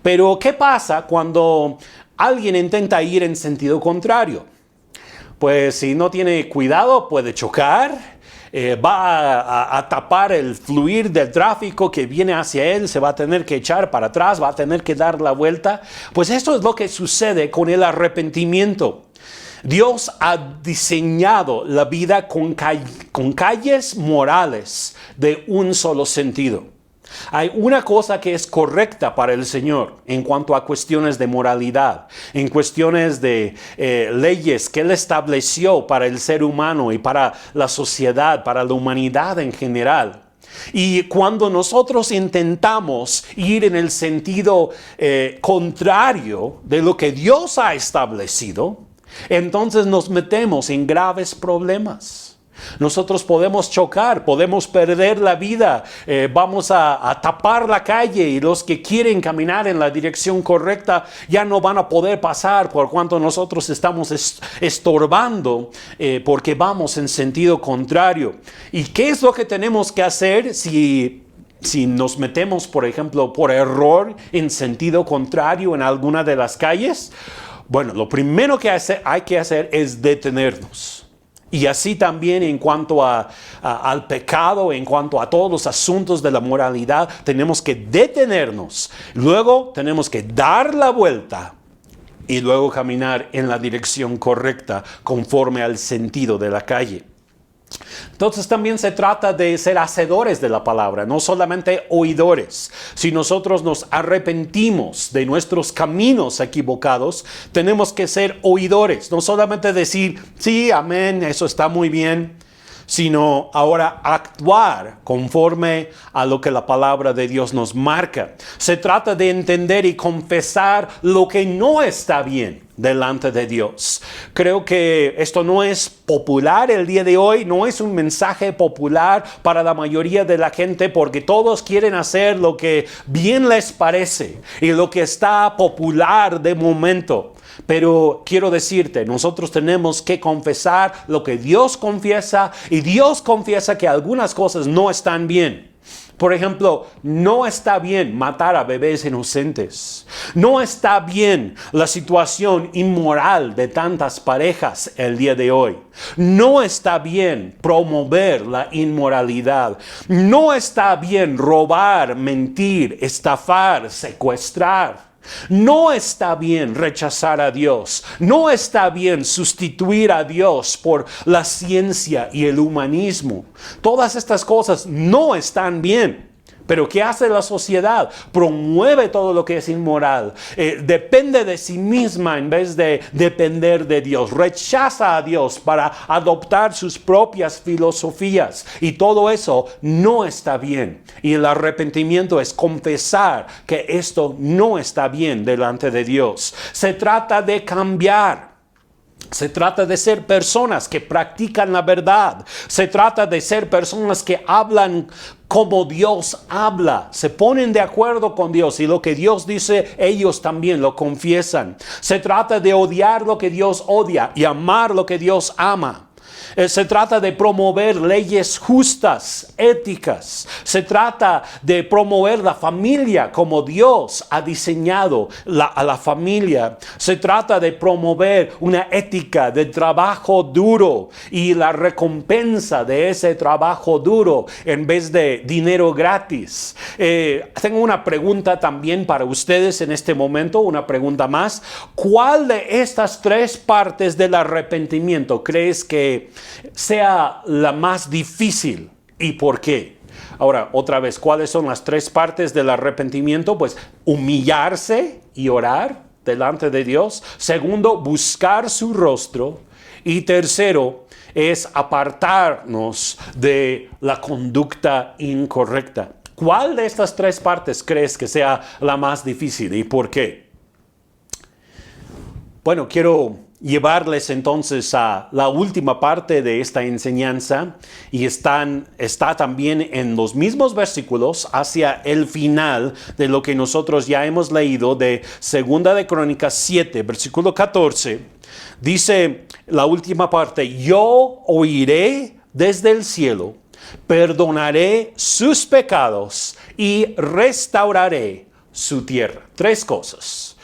Pero ¿qué pasa cuando alguien intenta ir en sentido contrario? Pues si no tiene cuidado puede chocar. Va a tapar el fluir del tráfico que viene hacia él, se va a tener que echar para atrás, va a tener que dar la vuelta. Pues esto es lo que sucede con el arrepentimiento. Dios ha diseñado la vida con calles morales de un solo sentido. Hay una cosa que es correcta para el Señor en cuanto a cuestiones de moralidad, en cuestiones de leyes que Él estableció para el ser humano y para la sociedad, para la humanidad en general. Y cuando nosotros intentamos ir en el sentido contrario de lo que Dios ha establecido, entonces nos metemos en graves problemas. Nosotros podemos chocar, podemos perder la vida, vamos a tapar la calle y los que quieren caminar en la dirección correcta ya no van a poder pasar por cuanto nosotros estamos estorbando porque vamos en sentido contrario. ¿Y qué es lo que tenemos que hacer si nos metemos, por ejemplo, por error en sentido contrario en alguna de las calles? Bueno, lo primero que hay que hacer es detenernos. Y así también en cuanto al pecado, en cuanto a todos los asuntos de la moralidad, tenemos que detenernos. Luego tenemos que dar la vuelta y luego caminar en la dirección correcta conforme al sentido de la calle. Entonces también se trata de ser hacedores de la palabra, no solamente oidores. Si nosotros nos arrepentimos de nuestros caminos equivocados, tenemos que ser oidores, no solamente decir, sí, amén, eso está muy bien, sino ahora actuar conforme a lo que la palabra de Dios nos marca. Se trata de entender y confesar lo que no está bien delante de Dios. Creo que esto no es popular el día de hoy, no es un mensaje popular para la mayoría de la gente porque todos quieren hacer lo que bien les parece y lo que está popular de momento. Pero quiero decirte, nosotros tenemos que confesar lo que Dios confiesa y Dios confiesa que algunas cosas no están bien. Por ejemplo, no está bien matar a bebés inocentes. No está bien la situación inmoral de tantas parejas el día de hoy. No está bien promover la inmoralidad. No está bien robar, mentir, estafar, secuestrar. No está bien rechazar a Dios. No está bien sustituir a Dios por la ciencia y el humanismo. Todas estas cosas no están bien. Pero ¿qué hace la sociedad? Promueve todo lo que es inmoral. Depende de sí misma en vez de depender de Dios. Rechaza a Dios para adoptar sus propias filosofías. Y todo eso no está bien. Y el arrepentimiento es confesar que esto no está bien delante de Dios. Se trata de cambiar. Se trata de ser personas que practican la verdad. Se trata de ser personas que hablan como Dios habla. Se ponen de acuerdo con Dios y lo que Dios dice, ellos también lo confiesan. Se trata de odiar lo que Dios odia y amar lo que Dios ama. Se trata de promover leyes justas, éticas. Se trata de promover la familia como Dios ha diseñado a la familia. Se trata de promover una ética de trabajo duro y la recompensa de ese trabajo duro en vez de dinero gratis. Tengo una pregunta también para ustedes en este momento, una pregunta más. ¿Cuál de estas tres partes del arrepentimiento crees que sea la más difícil y por qué? Ahora, otra vez, ¿cuáles son las tres partes del arrepentimiento? Pues humillarse y orar delante de Dios. Segundo, buscar su rostro. Y tercero, es apartarnos de la conducta incorrecta. ¿Cuál de estas tres partes crees que sea la más difícil y por qué? Bueno, quiero llevarles entonces a la última parte de esta enseñanza y está también en los mismos versículos hacia el final de lo que nosotros ya hemos leído de 2 de Crónicas 7, versículo 14. Dice la última parte: yo oiré desde el cielo, perdonaré sus pecados y restauraré su tierra. Tres cosas.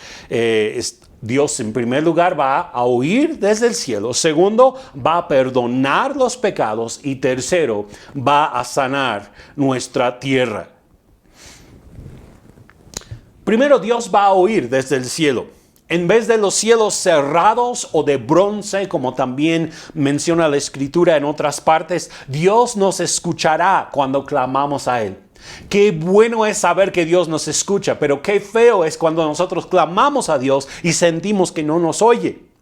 Dios en primer lugar va a oír desde el cielo. Segundo, va a perdonar los pecados. Y tercero, va a sanar nuestra tierra. Primero, Dios va a oír desde el cielo. En vez de los cielos cerrados o de bronce, como también menciona la Escritura en otras partes, Dios nos escuchará cuando clamamos a Él. Qué bueno es saber que Dios nos escucha, pero qué feo es cuando nosotros clamamos a Dios y sentimos que no nos oye.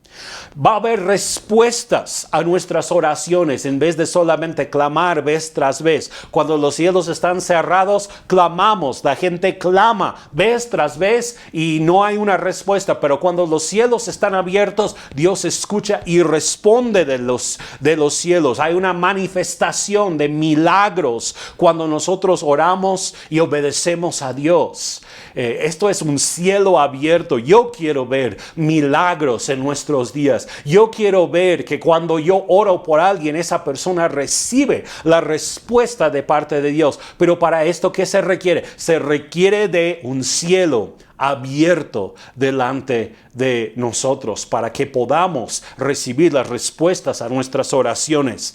Va a haber respuestas a nuestras oraciones en vez de solamente clamar vez tras vez. Cuando los cielos están cerrados, clamamos, la gente clama vez tras vez y no hay una respuesta. Pero cuando los cielos están abiertos, Dios escucha y responde de los cielos. Hay una manifestación de milagros cuando nosotros oramos y obedecemos a Dios. Esto es un cielo abierto. Yo quiero ver milagros en nuestros días. Yo quiero ver que cuando yo oro por alguien, esa persona recibe la respuesta de parte de Dios. Pero para esto, ¿qué se requiere? Se requiere de un cielo abierto delante de nosotros para que podamos recibir las respuestas a nuestras oraciones.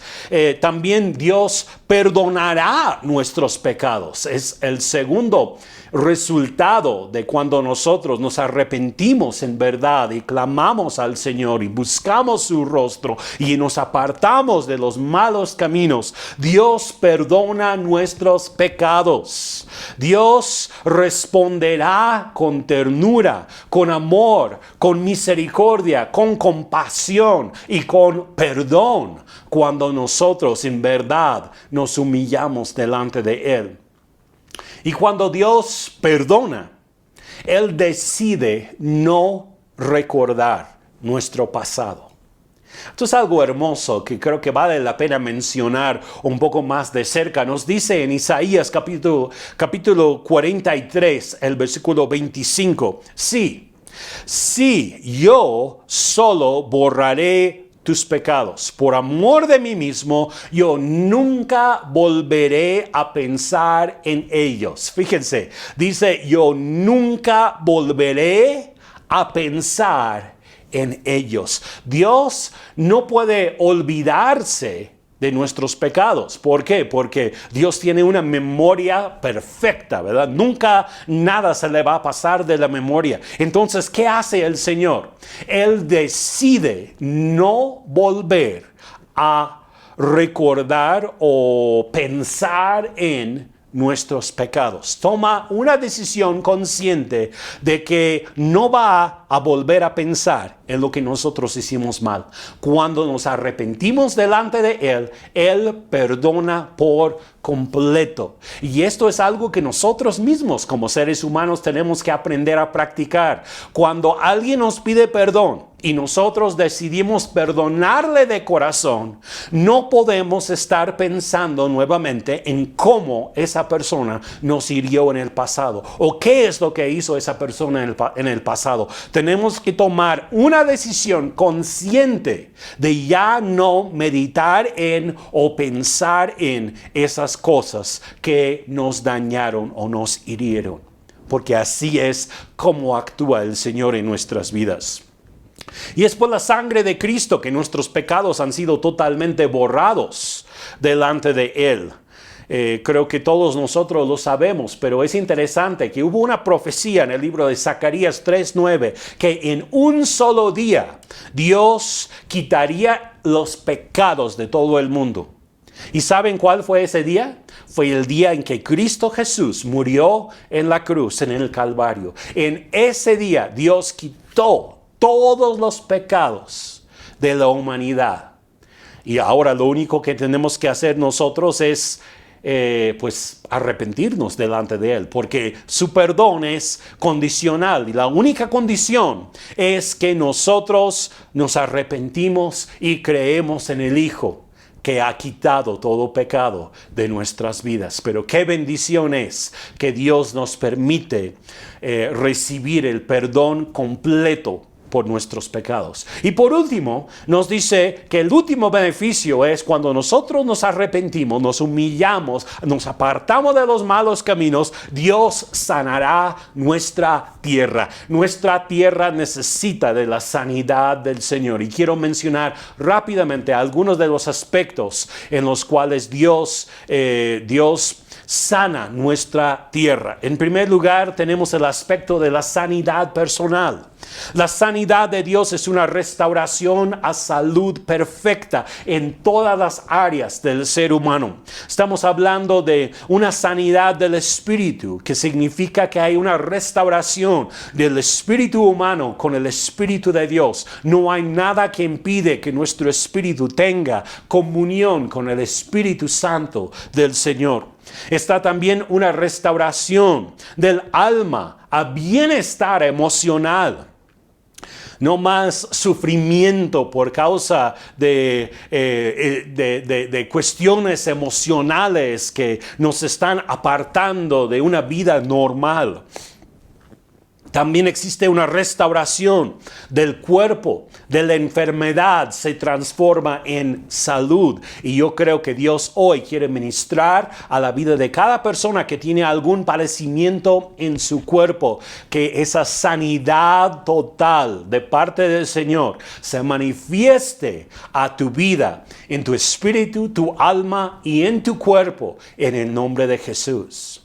También Dios perdonará nuestros pecados. Es el segundo resultado de cuando nosotros nos arrepentimos en verdad y clamamos al Señor y buscamos su rostro y nos apartamos de los malos caminos. Dios perdona nuestros pecados. Dios responderá con ternura, con amor, con misericordia, con compasión y con perdón cuando nosotros en verdad nos humillamos delante de Él. Y cuando Dios perdona, Él decide no recordar nuestro pasado. Esto es algo hermoso que creo que vale la pena mencionar un poco más de cerca. Nos dice en Isaías capítulo 43, el versículo 25. Sí, yo solo borraré tus pecados. Por amor de mí mismo, yo nunca volveré a pensar en ellos. Fíjense, dice, yo nunca volveré a pensar en ellos. Dios no puede olvidarse de nuestros pecados. ¿Por qué? Porque Dios tiene una memoria perfecta, ¿verdad? Nunca nada se le va a pasar de la memoria. Entonces, ¿qué hace el Señor? Él decide no volver a recordar o pensar en nuestros pecados. Toma una decisión consciente de que no va a volver a pensar en lo que nosotros hicimos mal. Cuando nos arrepentimos delante de Él, Él perdona por completo. Y esto es algo que nosotros mismos como seres humanos tenemos que aprender a practicar. Cuando alguien nos pide perdón y nosotros decidimos perdonarle de corazón, no podemos estar pensando nuevamente en cómo esa persona nos hirió en el pasado o qué es lo que hizo esa persona en el pasado. Tenemos que tomar una decisión consciente de ya no meditar en o pensar en esas cosas que nos dañaron o nos hirieron, porque así es como actúa el Señor en nuestras vidas. Y es por la sangre de Cristo que nuestros pecados han sido totalmente borrados delante de Él. Creo que todos nosotros lo sabemos, pero es interesante que hubo una profecía en el libro de Zacarías 3:9 que en un solo día Dios quitaría los pecados de todo el mundo. ¿Y saben cuál fue ese día? Fue el día en que Cristo Jesús murió en la cruz, en el Calvario. En ese día Dios quitó todos los pecados de la humanidad. Y ahora lo único que tenemos que hacer nosotros es pues arrepentirnos delante de Él, porque su perdón es condicional y la única condición es que nosotros nos arrepentimos y creemos en el Hijo que ha quitado todo pecado de nuestras vidas. Pero qué bendición es que Dios nos permite recibir el perdón completo por nuestros pecados. Y por último, nos dice que el último beneficio es cuando nosotros nos arrepentimos, nos humillamos, nos apartamos de los malos caminos, Dios sanará nuestra tierra. Nuestra tierra necesita de la sanidad del Señor. Y quiero mencionar rápidamente algunos de los aspectos en los cuales Dios sana nuestra tierra. En primer lugar, tenemos el aspecto de la sanidad personal. La sanidad de Dios es una restauración a salud perfecta en todas las áreas del ser humano. Estamos hablando de una sanidad del espíritu, que significa que hay una restauración del espíritu humano con el espíritu de Dios. No hay nada que impide que nuestro espíritu tenga comunión con el Espíritu Santo del Señor. Está también una restauración del alma a bienestar emocional. No más sufrimiento por causa de cuestiones emocionales que nos están apartando de una vida normal. También existe una restauración del cuerpo, de la enfermedad se transforma en salud. Y yo creo que Dios hoy quiere ministrar a la vida de cada persona que tiene algún padecimiento en su cuerpo, que esa sanidad total de parte del Señor se manifieste a tu vida, en tu espíritu, tu alma y en tu cuerpo, en el nombre de Jesús.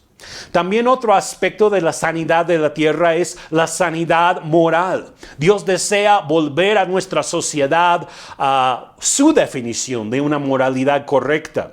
También otro aspecto de la sanidad de la tierra es la sanidad moral. Dios desea volver a nuestra sociedad a su definición de una moralidad correcta.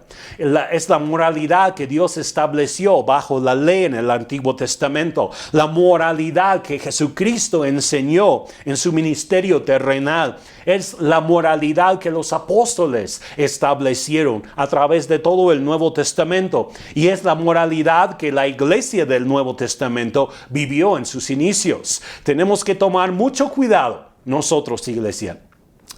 Es la moralidad que Dios estableció bajo la ley en el Antiguo Testamento. La moralidad que Jesucristo enseñó en su ministerio terrenal. Es la moralidad que los apóstoles establecieron a través de todo el Nuevo Testamento. Y es la moralidad que la iglesia del Nuevo Testamento vivió en sus inicios. Tenemos que tomar mucho cuidado, nosotros, iglesia,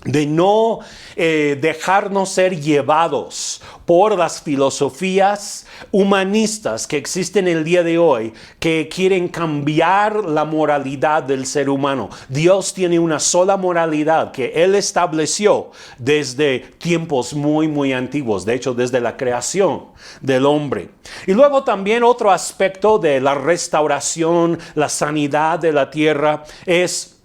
de no dejarnos ser llevados por las filosofías humanistas que existen el día de hoy, que quieren cambiar la moralidad del ser humano. Dios tiene una sola moralidad que Él estableció desde tiempos muy, muy antiguos, de hecho desde la creación del hombre. Y luego también otro aspecto de la restauración, la sanidad de la tierra es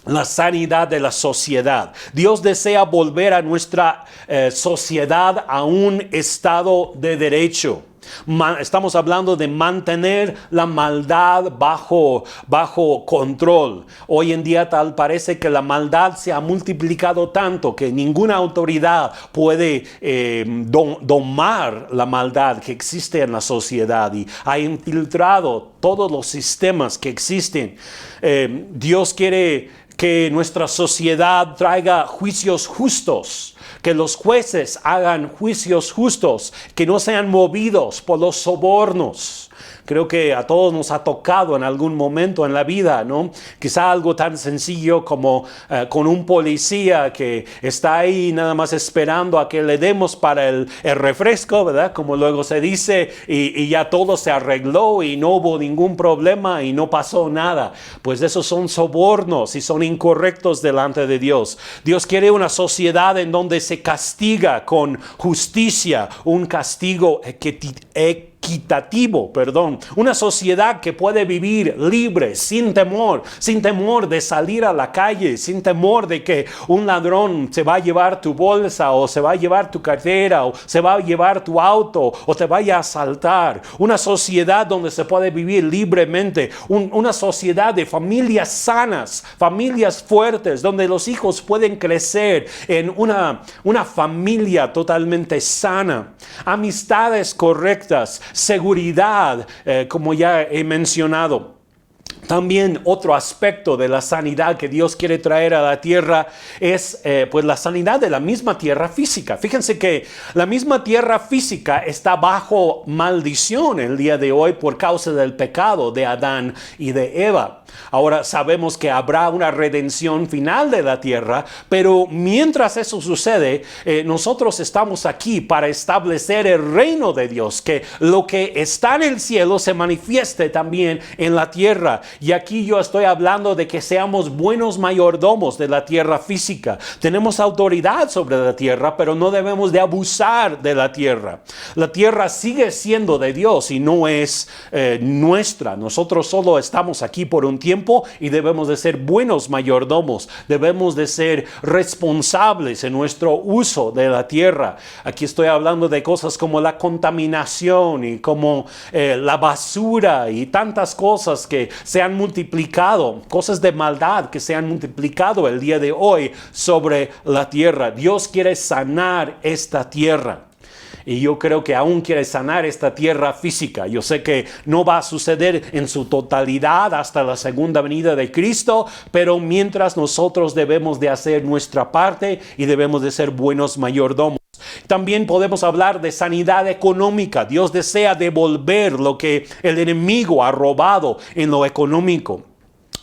la sanidad de la sociedad. Dios desea volver a nuestra sociedad a un estado de derecho. Estamos hablando de mantener la maldad bajo control. Hoy en día tal parece que la maldad se ha multiplicado tanto que ninguna autoridad puede domar la maldad que existe en la sociedad y ha infiltrado todos los sistemas que existen. Dios quiere que nuestra sociedad traiga juicios justos, que los jueces hagan juicios justos, que no sean movidos por los sobornos. Creo que a todos nos ha tocado en algún momento en la vida, ¿no? Quizá algo tan sencillo como con un policía que está ahí nada más esperando a que le demos para el refresco, ¿verdad? Como luego se dice, y ya todo se arregló y no hubo ningún problema y no pasó nada. Pues esos son sobornos y son incorrectos delante de Dios. Dios quiere una sociedad en donde se castiga con justicia, un castigo equitativo equitativo, una sociedad que puede vivir libre, sin temor de salir a la calle, sin temor de que un ladrón se va a llevar tu bolsa o se va a llevar tu cartera o se va a llevar tu auto o te vaya a asaltar. Una sociedad donde se puede vivir libremente, una sociedad de familias sanas, familias fuertes, donde los hijos pueden crecer en una familia totalmente sana, amistades correctas, seguridad, como ya he mencionado. También otro aspecto de la sanidad que Dios quiere traer a la tierra es pues la sanidad de la misma tierra física. Fíjense que la misma tierra física está bajo maldición el día de hoy por causa del pecado de Adán y de Eva. Ahora sabemos que habrá una redención final de la tierra, pero mientras eso sucede, nosotros estamos aquí para establecer el reino de Dios, que lo que está en el cielo se manifieste también en la tierra. Y aquí yo estoy hablando de que seamos buenos mayordomos de la tierra física. Tenemos autoridad sobre la tierra, pero no debemos de abusar de la tierra. La tierra sigue siendo de Dios y no es nuestra. Nosotros solo estamos aquí por un tiempo y debemos de ser buenos mayordomos. Debemos de ser responsables en nuestro uso de la tierra. Aquí estoy hablando de cosas como la contaminación y como la basura y tantas cosas que se han multiplicado, cosas de maldad que se han multiplicado el día de hoy sobre la tierra. Dios quiere sanar esta tierra. Y yo creo que aún quiere sanar esta tierra física. Yo sé que no va a suceder en su totalidad hasta la segunda venida de Cristo, pero mientras nosotros debemos de hacer nuestra parte y debemos de ser buenos mayordomos. También podemos hablar de sanidad económica. Dios desea devolver lo que el enemigo ha robado en lo económico.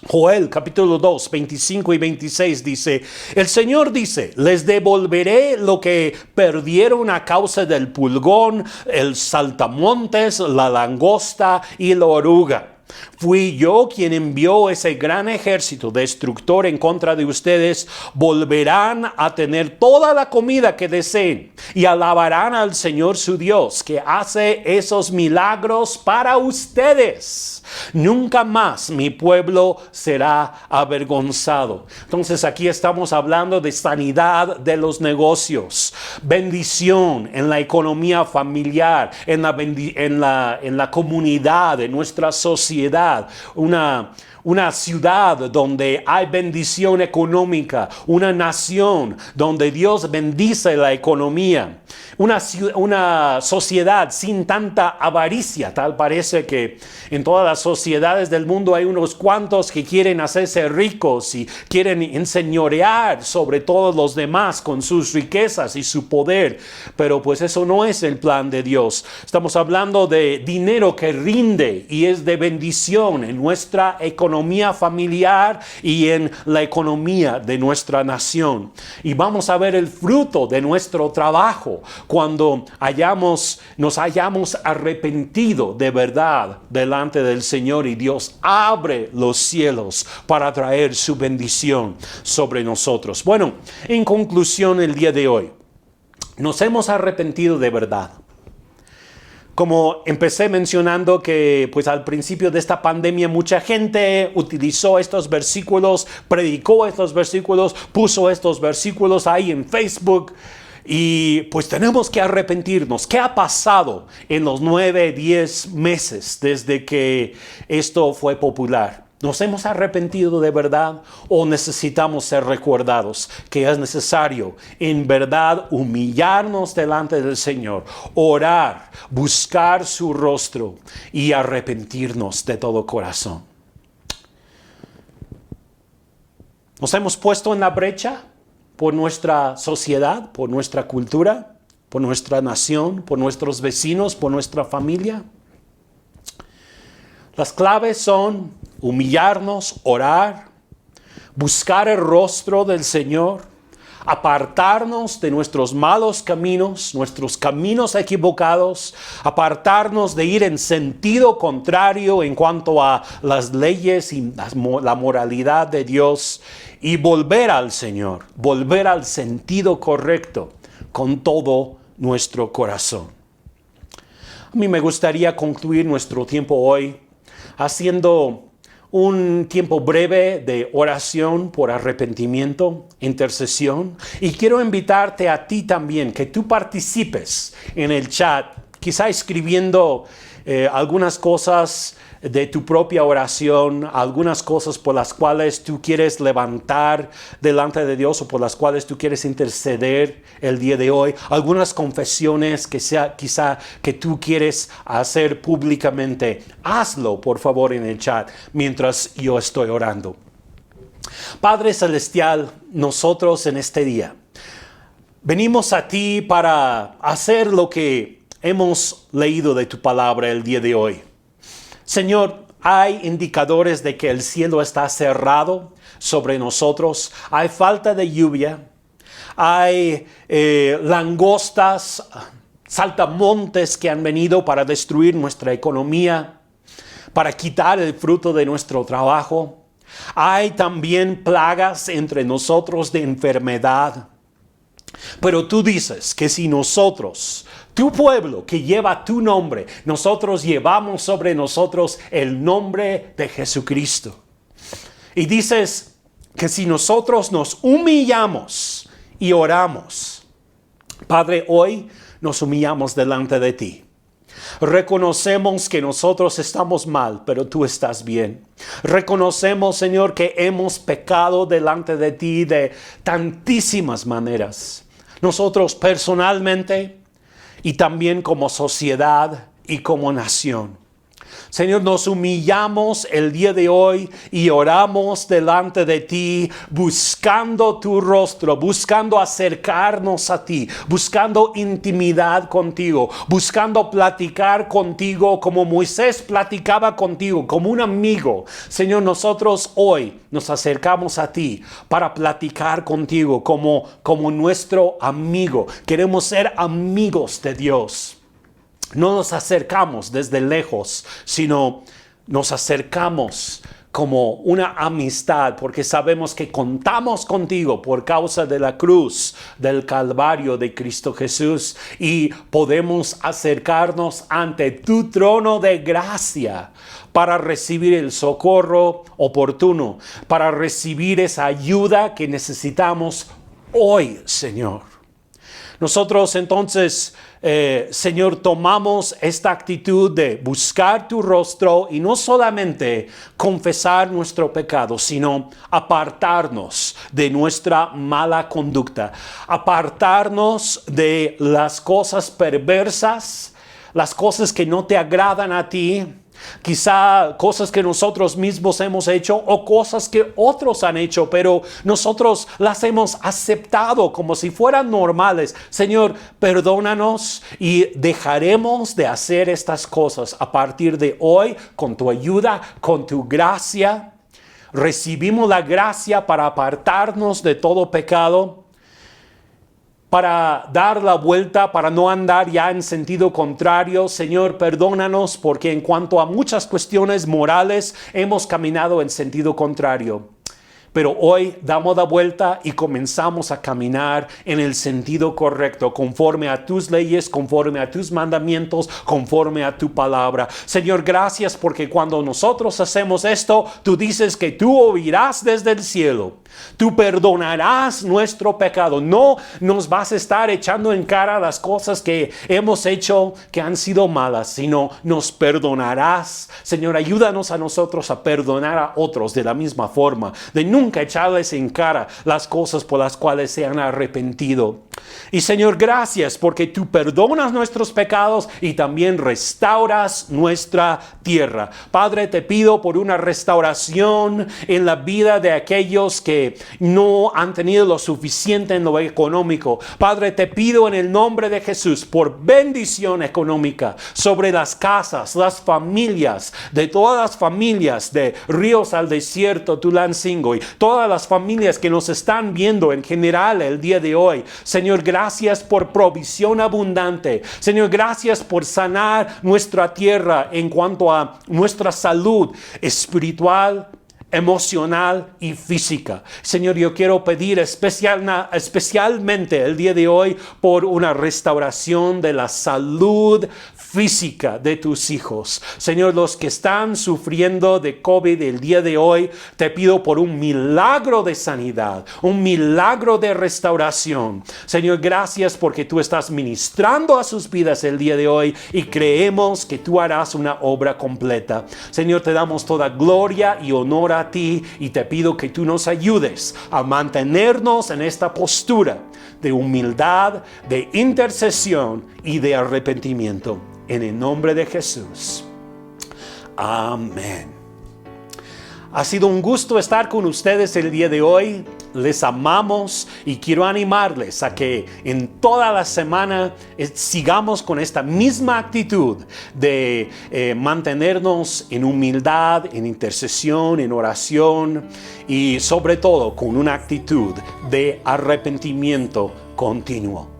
Joel capítulo 2, 25 y 26 dice: el Señor dice, les devolveré lo que perdieron a causa del pulgón, el saltamontes, la langosta y la oruga. Fui yo quien envió ese gran ejército destructor en contra de ustedes. Volverán a tener toda la comida que deseen y alabarán al Señor su Dios, que hace esos milagros para ustedes. Nunca más mi pueblo será avergonzado. Entonces aquí estamos hablando de sanidad de los negocios, bendición en la economía familiar, en la comunidad, en nuestra sociedad, una ciudad donde hay bendición económica, una nación donde Dios bendice la economía, una sociedad sin tanta avaricia. Tal parece que en todas las sociedades del mundo hay unos cuantos que quieren hacerse ricos y quieren enseñorear sobre todos los demás con sus riquezas y su poder, pero pues eso no es el plan de Dios. Estamos hablando de dinero que rinde y es de bendición en nuestra economía familiar y en la economía de nuestra nación. Y vamos a ver el fruto de nuestro trabajo cuando nos hayamos arrepentido de verdad delante del Señor y Dios abre los cielos para traer su bendición sobre nosotros. Bueno, en conclusión el día de hoy, nos hemos arrepentido de verdad. Como empecé mencionando que pues al principio de esta pandemia mucha gente utilizó estos versículos, predicó estos versículos, puso estos versículos ahí en Facebook y pues tenemos que arrepentirnos. ¿Qué ha pasado en los 9-10 meses desde que esto fue popular? ¿Nos hemos arrepentido de verdad o necesitamos ser recordados que es necesario en verdad humillarnos delante del Señor, orar, buscar su rostro y arrepentirnos de todo corazón? ¿Nos hemos puesto en la brecha por nuestra sociedad, por nuestra cultura, por nuestra nación, por nuestros vecinos, por nuestra familia? Las claves son humillarnos, orar, buscar el rostro del Señor, apartarnos de nuestros malos caminos, nuestros caminos equivocados, apartarnos de ir en sentido contrario en cuanto a las leyes y la moralidad de Dios y volver al Señor, volver al sentido correcto con todo nuestro corazón. A mí me gustaría concluir nuestro tiempo hoy haciendo un tiempo breve de oración por arrepentimiento, intercesión. Y quiero invitarte a ti también, que tú participes en el chat, quizá escribiendo algunas cosas de tu propia oración, algunas cosas por las cuales tú quieres levantar delante de Dios o por las cuales tú quieres interceder el día de hoy, algunas confesiones que sea quizá que tú quieres hacer públicamente. Hazlo, por favor, en el chat mientras yo estoy orando. Padre Celestial, nosotros en este día venimos a ti para hacer lo que hemos leído de tu palabra el día de hoy. Señor, hay indicadores de que el cielo está cerrado sobre nosotros. Hay falta de lluvia. Hay langostas, saltamontes que han venido para destruir nuestra economía, para quitar el fruto de nuestro trabajo. Hay también plagas entre nosotros de enfermedad. Pero tú dices que si nosotros, tu pueblo que lleva tu nombre, nosotros llevamos sobre nosotros el nombre de Jesucristo. Y dices que si nosotros nos humillamos y oramos, Padre, hoy nos humillamos delante de ti. Reconocemos que nosotros estamos mal, pero tú estás bien. Reconocemos, Señor, que hemos pecado delante de ti de tantísimas maneras. Nosotros personalmente y también como sociedad y como nación. Señor, nos humillamos el día de hoy y oramos delante de ti, buscando tu rostro, buscando acercarnos a ti, buscando intimidad contigo, buscando platicar contigo como Moisés platicaba contigo, como un amigo. Señor, nosotros hoy nos acercamos a ti para platicar contigo como nuestro amigo. Queremos ser amigos de Dios. No nos acercamos desde lejos, sino nos acercamos como una amistad, porque sabemos que contamos contigo por causa de la cruz, del Calvario de Cristo Jesús, y podemos acercarnos ante tu trono de gracia para recibir el socorro oportuno, para recibir esa ayuda que necesitamos hoy, Señor. Nosotros entonces, Señor, tomamos esta actitud de buscar tu rostro y no solamente confesar nuestro pecado, sino apartarnos de nuestra mala conducta, apartarnos de las cosas perversas, las cosas que no te agradan a ti. Quizá cosas que nosotros mismos hemos hecho o cosas que otros han hecho, pero nosotros las hemos aceptado como si fueran normales. Señor, perdónanos y dejaremos de hacer estas cosas a partir de hoy con tu ayuda, con tu gracia. Recibimos la gracia para apartarnos de todo pecado, para dar la vuelta, para no andar ya en sentido contrario. Señor, perdónanos porque en cuanto a muchas cuestiones morales hemos caminado en sentido contrario. Pero hoy damos la vuelta y comenzamos a caminar en el sentido correcto, conforme a tus leyes, conforme a tus mandamientos, conforme a tu palabra. Señor, gracias porque cuando nosotros hacemos esto, tú dices que tú oirás desde el cielo. Tú perdonarás nuestro pecado. No nos vas a estar echando en cara las cosas que hemos hecho que han sido malas, sino nos perdonarás. Señor, ayúdanos a nosotros a perdonar a otros de la misma forma, de nunca echarles en cara las cosas por las cuales se han arrepentido. Y Señor, gracias porque tú perdonas nuestros pecados y también restauras nuestra tierra. Padre, te pido por una restauración en la vida de aquellos que no han tenido lo suficiente en lo económico. Padre, te pido en el nombre de Jesús por bendición económica sobre las casas, las familias, de todas las familias de Ríos al Desierto, Tulancingo, y todas las familias que nos están viendo en general el día de hoy. Señor, gracias por provisión abundante. Señor, gracias por sanar nuestra tierra en cuanto a nuestra salud espiritual, emocional y física. Señor, yo quiero pedir especialmente el día de hoy por una restauración de la salud física de tus hijos. Señor, los que están sufriendo de COVID el día de hoy, te pido por un milagro de sanidad, un milagro de restauración. Señor, gracias porque tú estás ministrando a sus vidas el día de hoy y creemos que tú harás una obra completa. Señor, te damos toda gloria y honor a ti y te pido que tú nos ayudes a mantenernos en esta postura de humildad, de intercesión y de arrepentimiento. En el nombre de Jesús. Amén. Ha sido un gusto estar con ustedes el día de hoy. Les amamos y quiero animarles a que en toda la semana sigamos con esta misma actitud de mantenernos en humildad, en intercesión, en oración y sobre todo con una actitud de arrepentimiento continuo.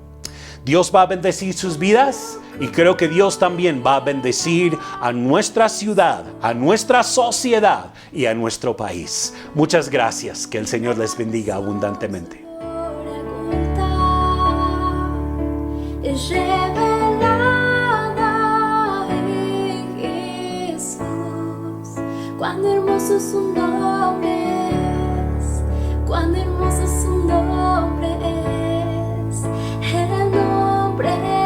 Dios va a bendecir sus vidas y creo que Dios también va a bendecir a nuestra ciudad, a nuestra sociedad y a nuestro país. Muchas gracias. Que el Señor les bendiga abundantemente. Es revelada en Jesús. Cuán hermoso su nombre es, cuán hermoso su nombre es, el nombre de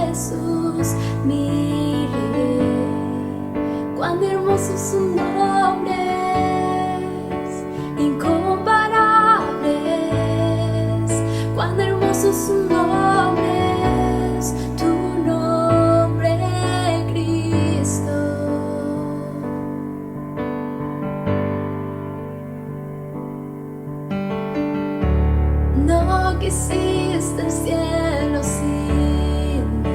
Jesús, mi Rey. Cuán hermoso su nombre es, incomparable es, cuán hermoso su nombre es, tu nombre, Cristo. No quisiste el cielo sin mí,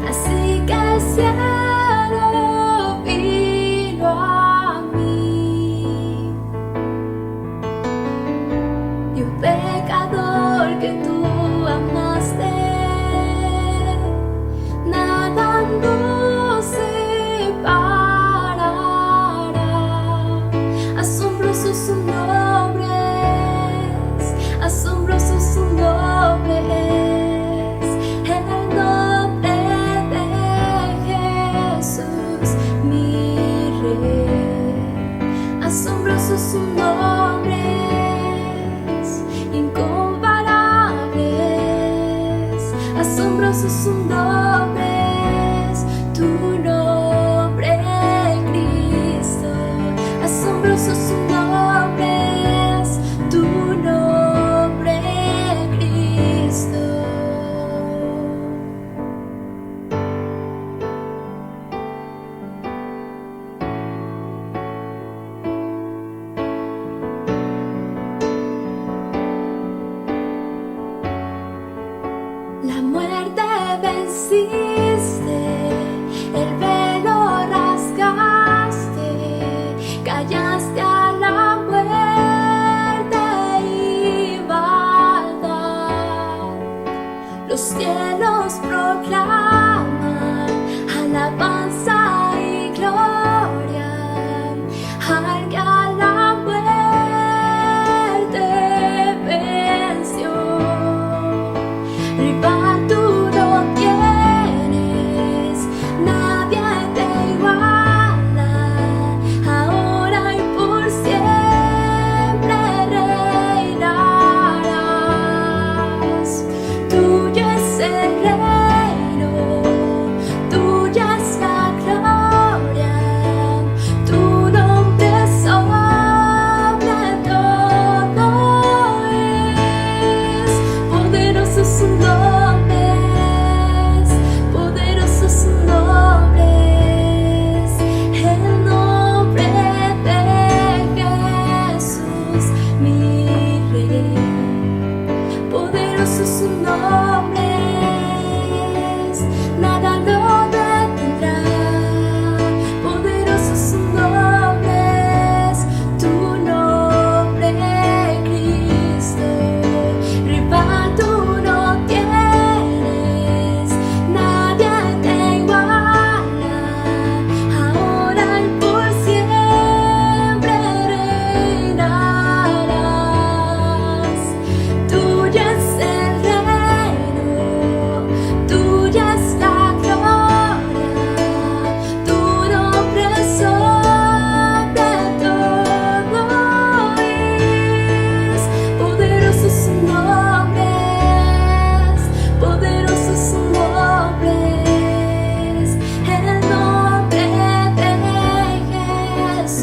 así que el cielo vino a mí. Y un pecador que tú amaste, nada nos separará. Asombroso su nombre es, asombroso su nombre es, el nombre de Jesús, mi Rey. Asombroso su nombre es, incomparable es, asombroso su nombre es, tu nombre, Cristo. Asombroso su nombre es, tu nombre, Cristo. La muerte venciste, el velo rasgaste, callaste a la muerte y maldad. Los cielos proclaman alabanza y gloria al que a la muerte venció. Rival tú no tienes,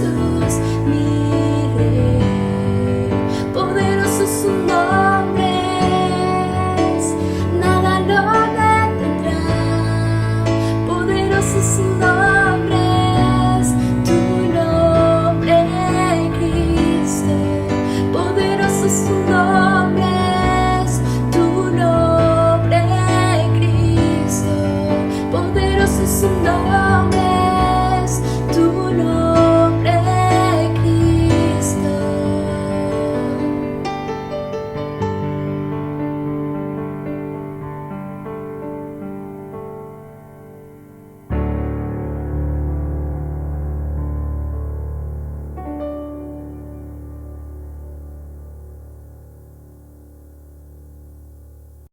Jesús, mi Rey. Poderoso es su nombre, nada lo detendrá. Poderoso es su nombre, tu nombre, Cristo. Poderoso es su nombre, tu nombre, Cristo. Poderoso es su nombre.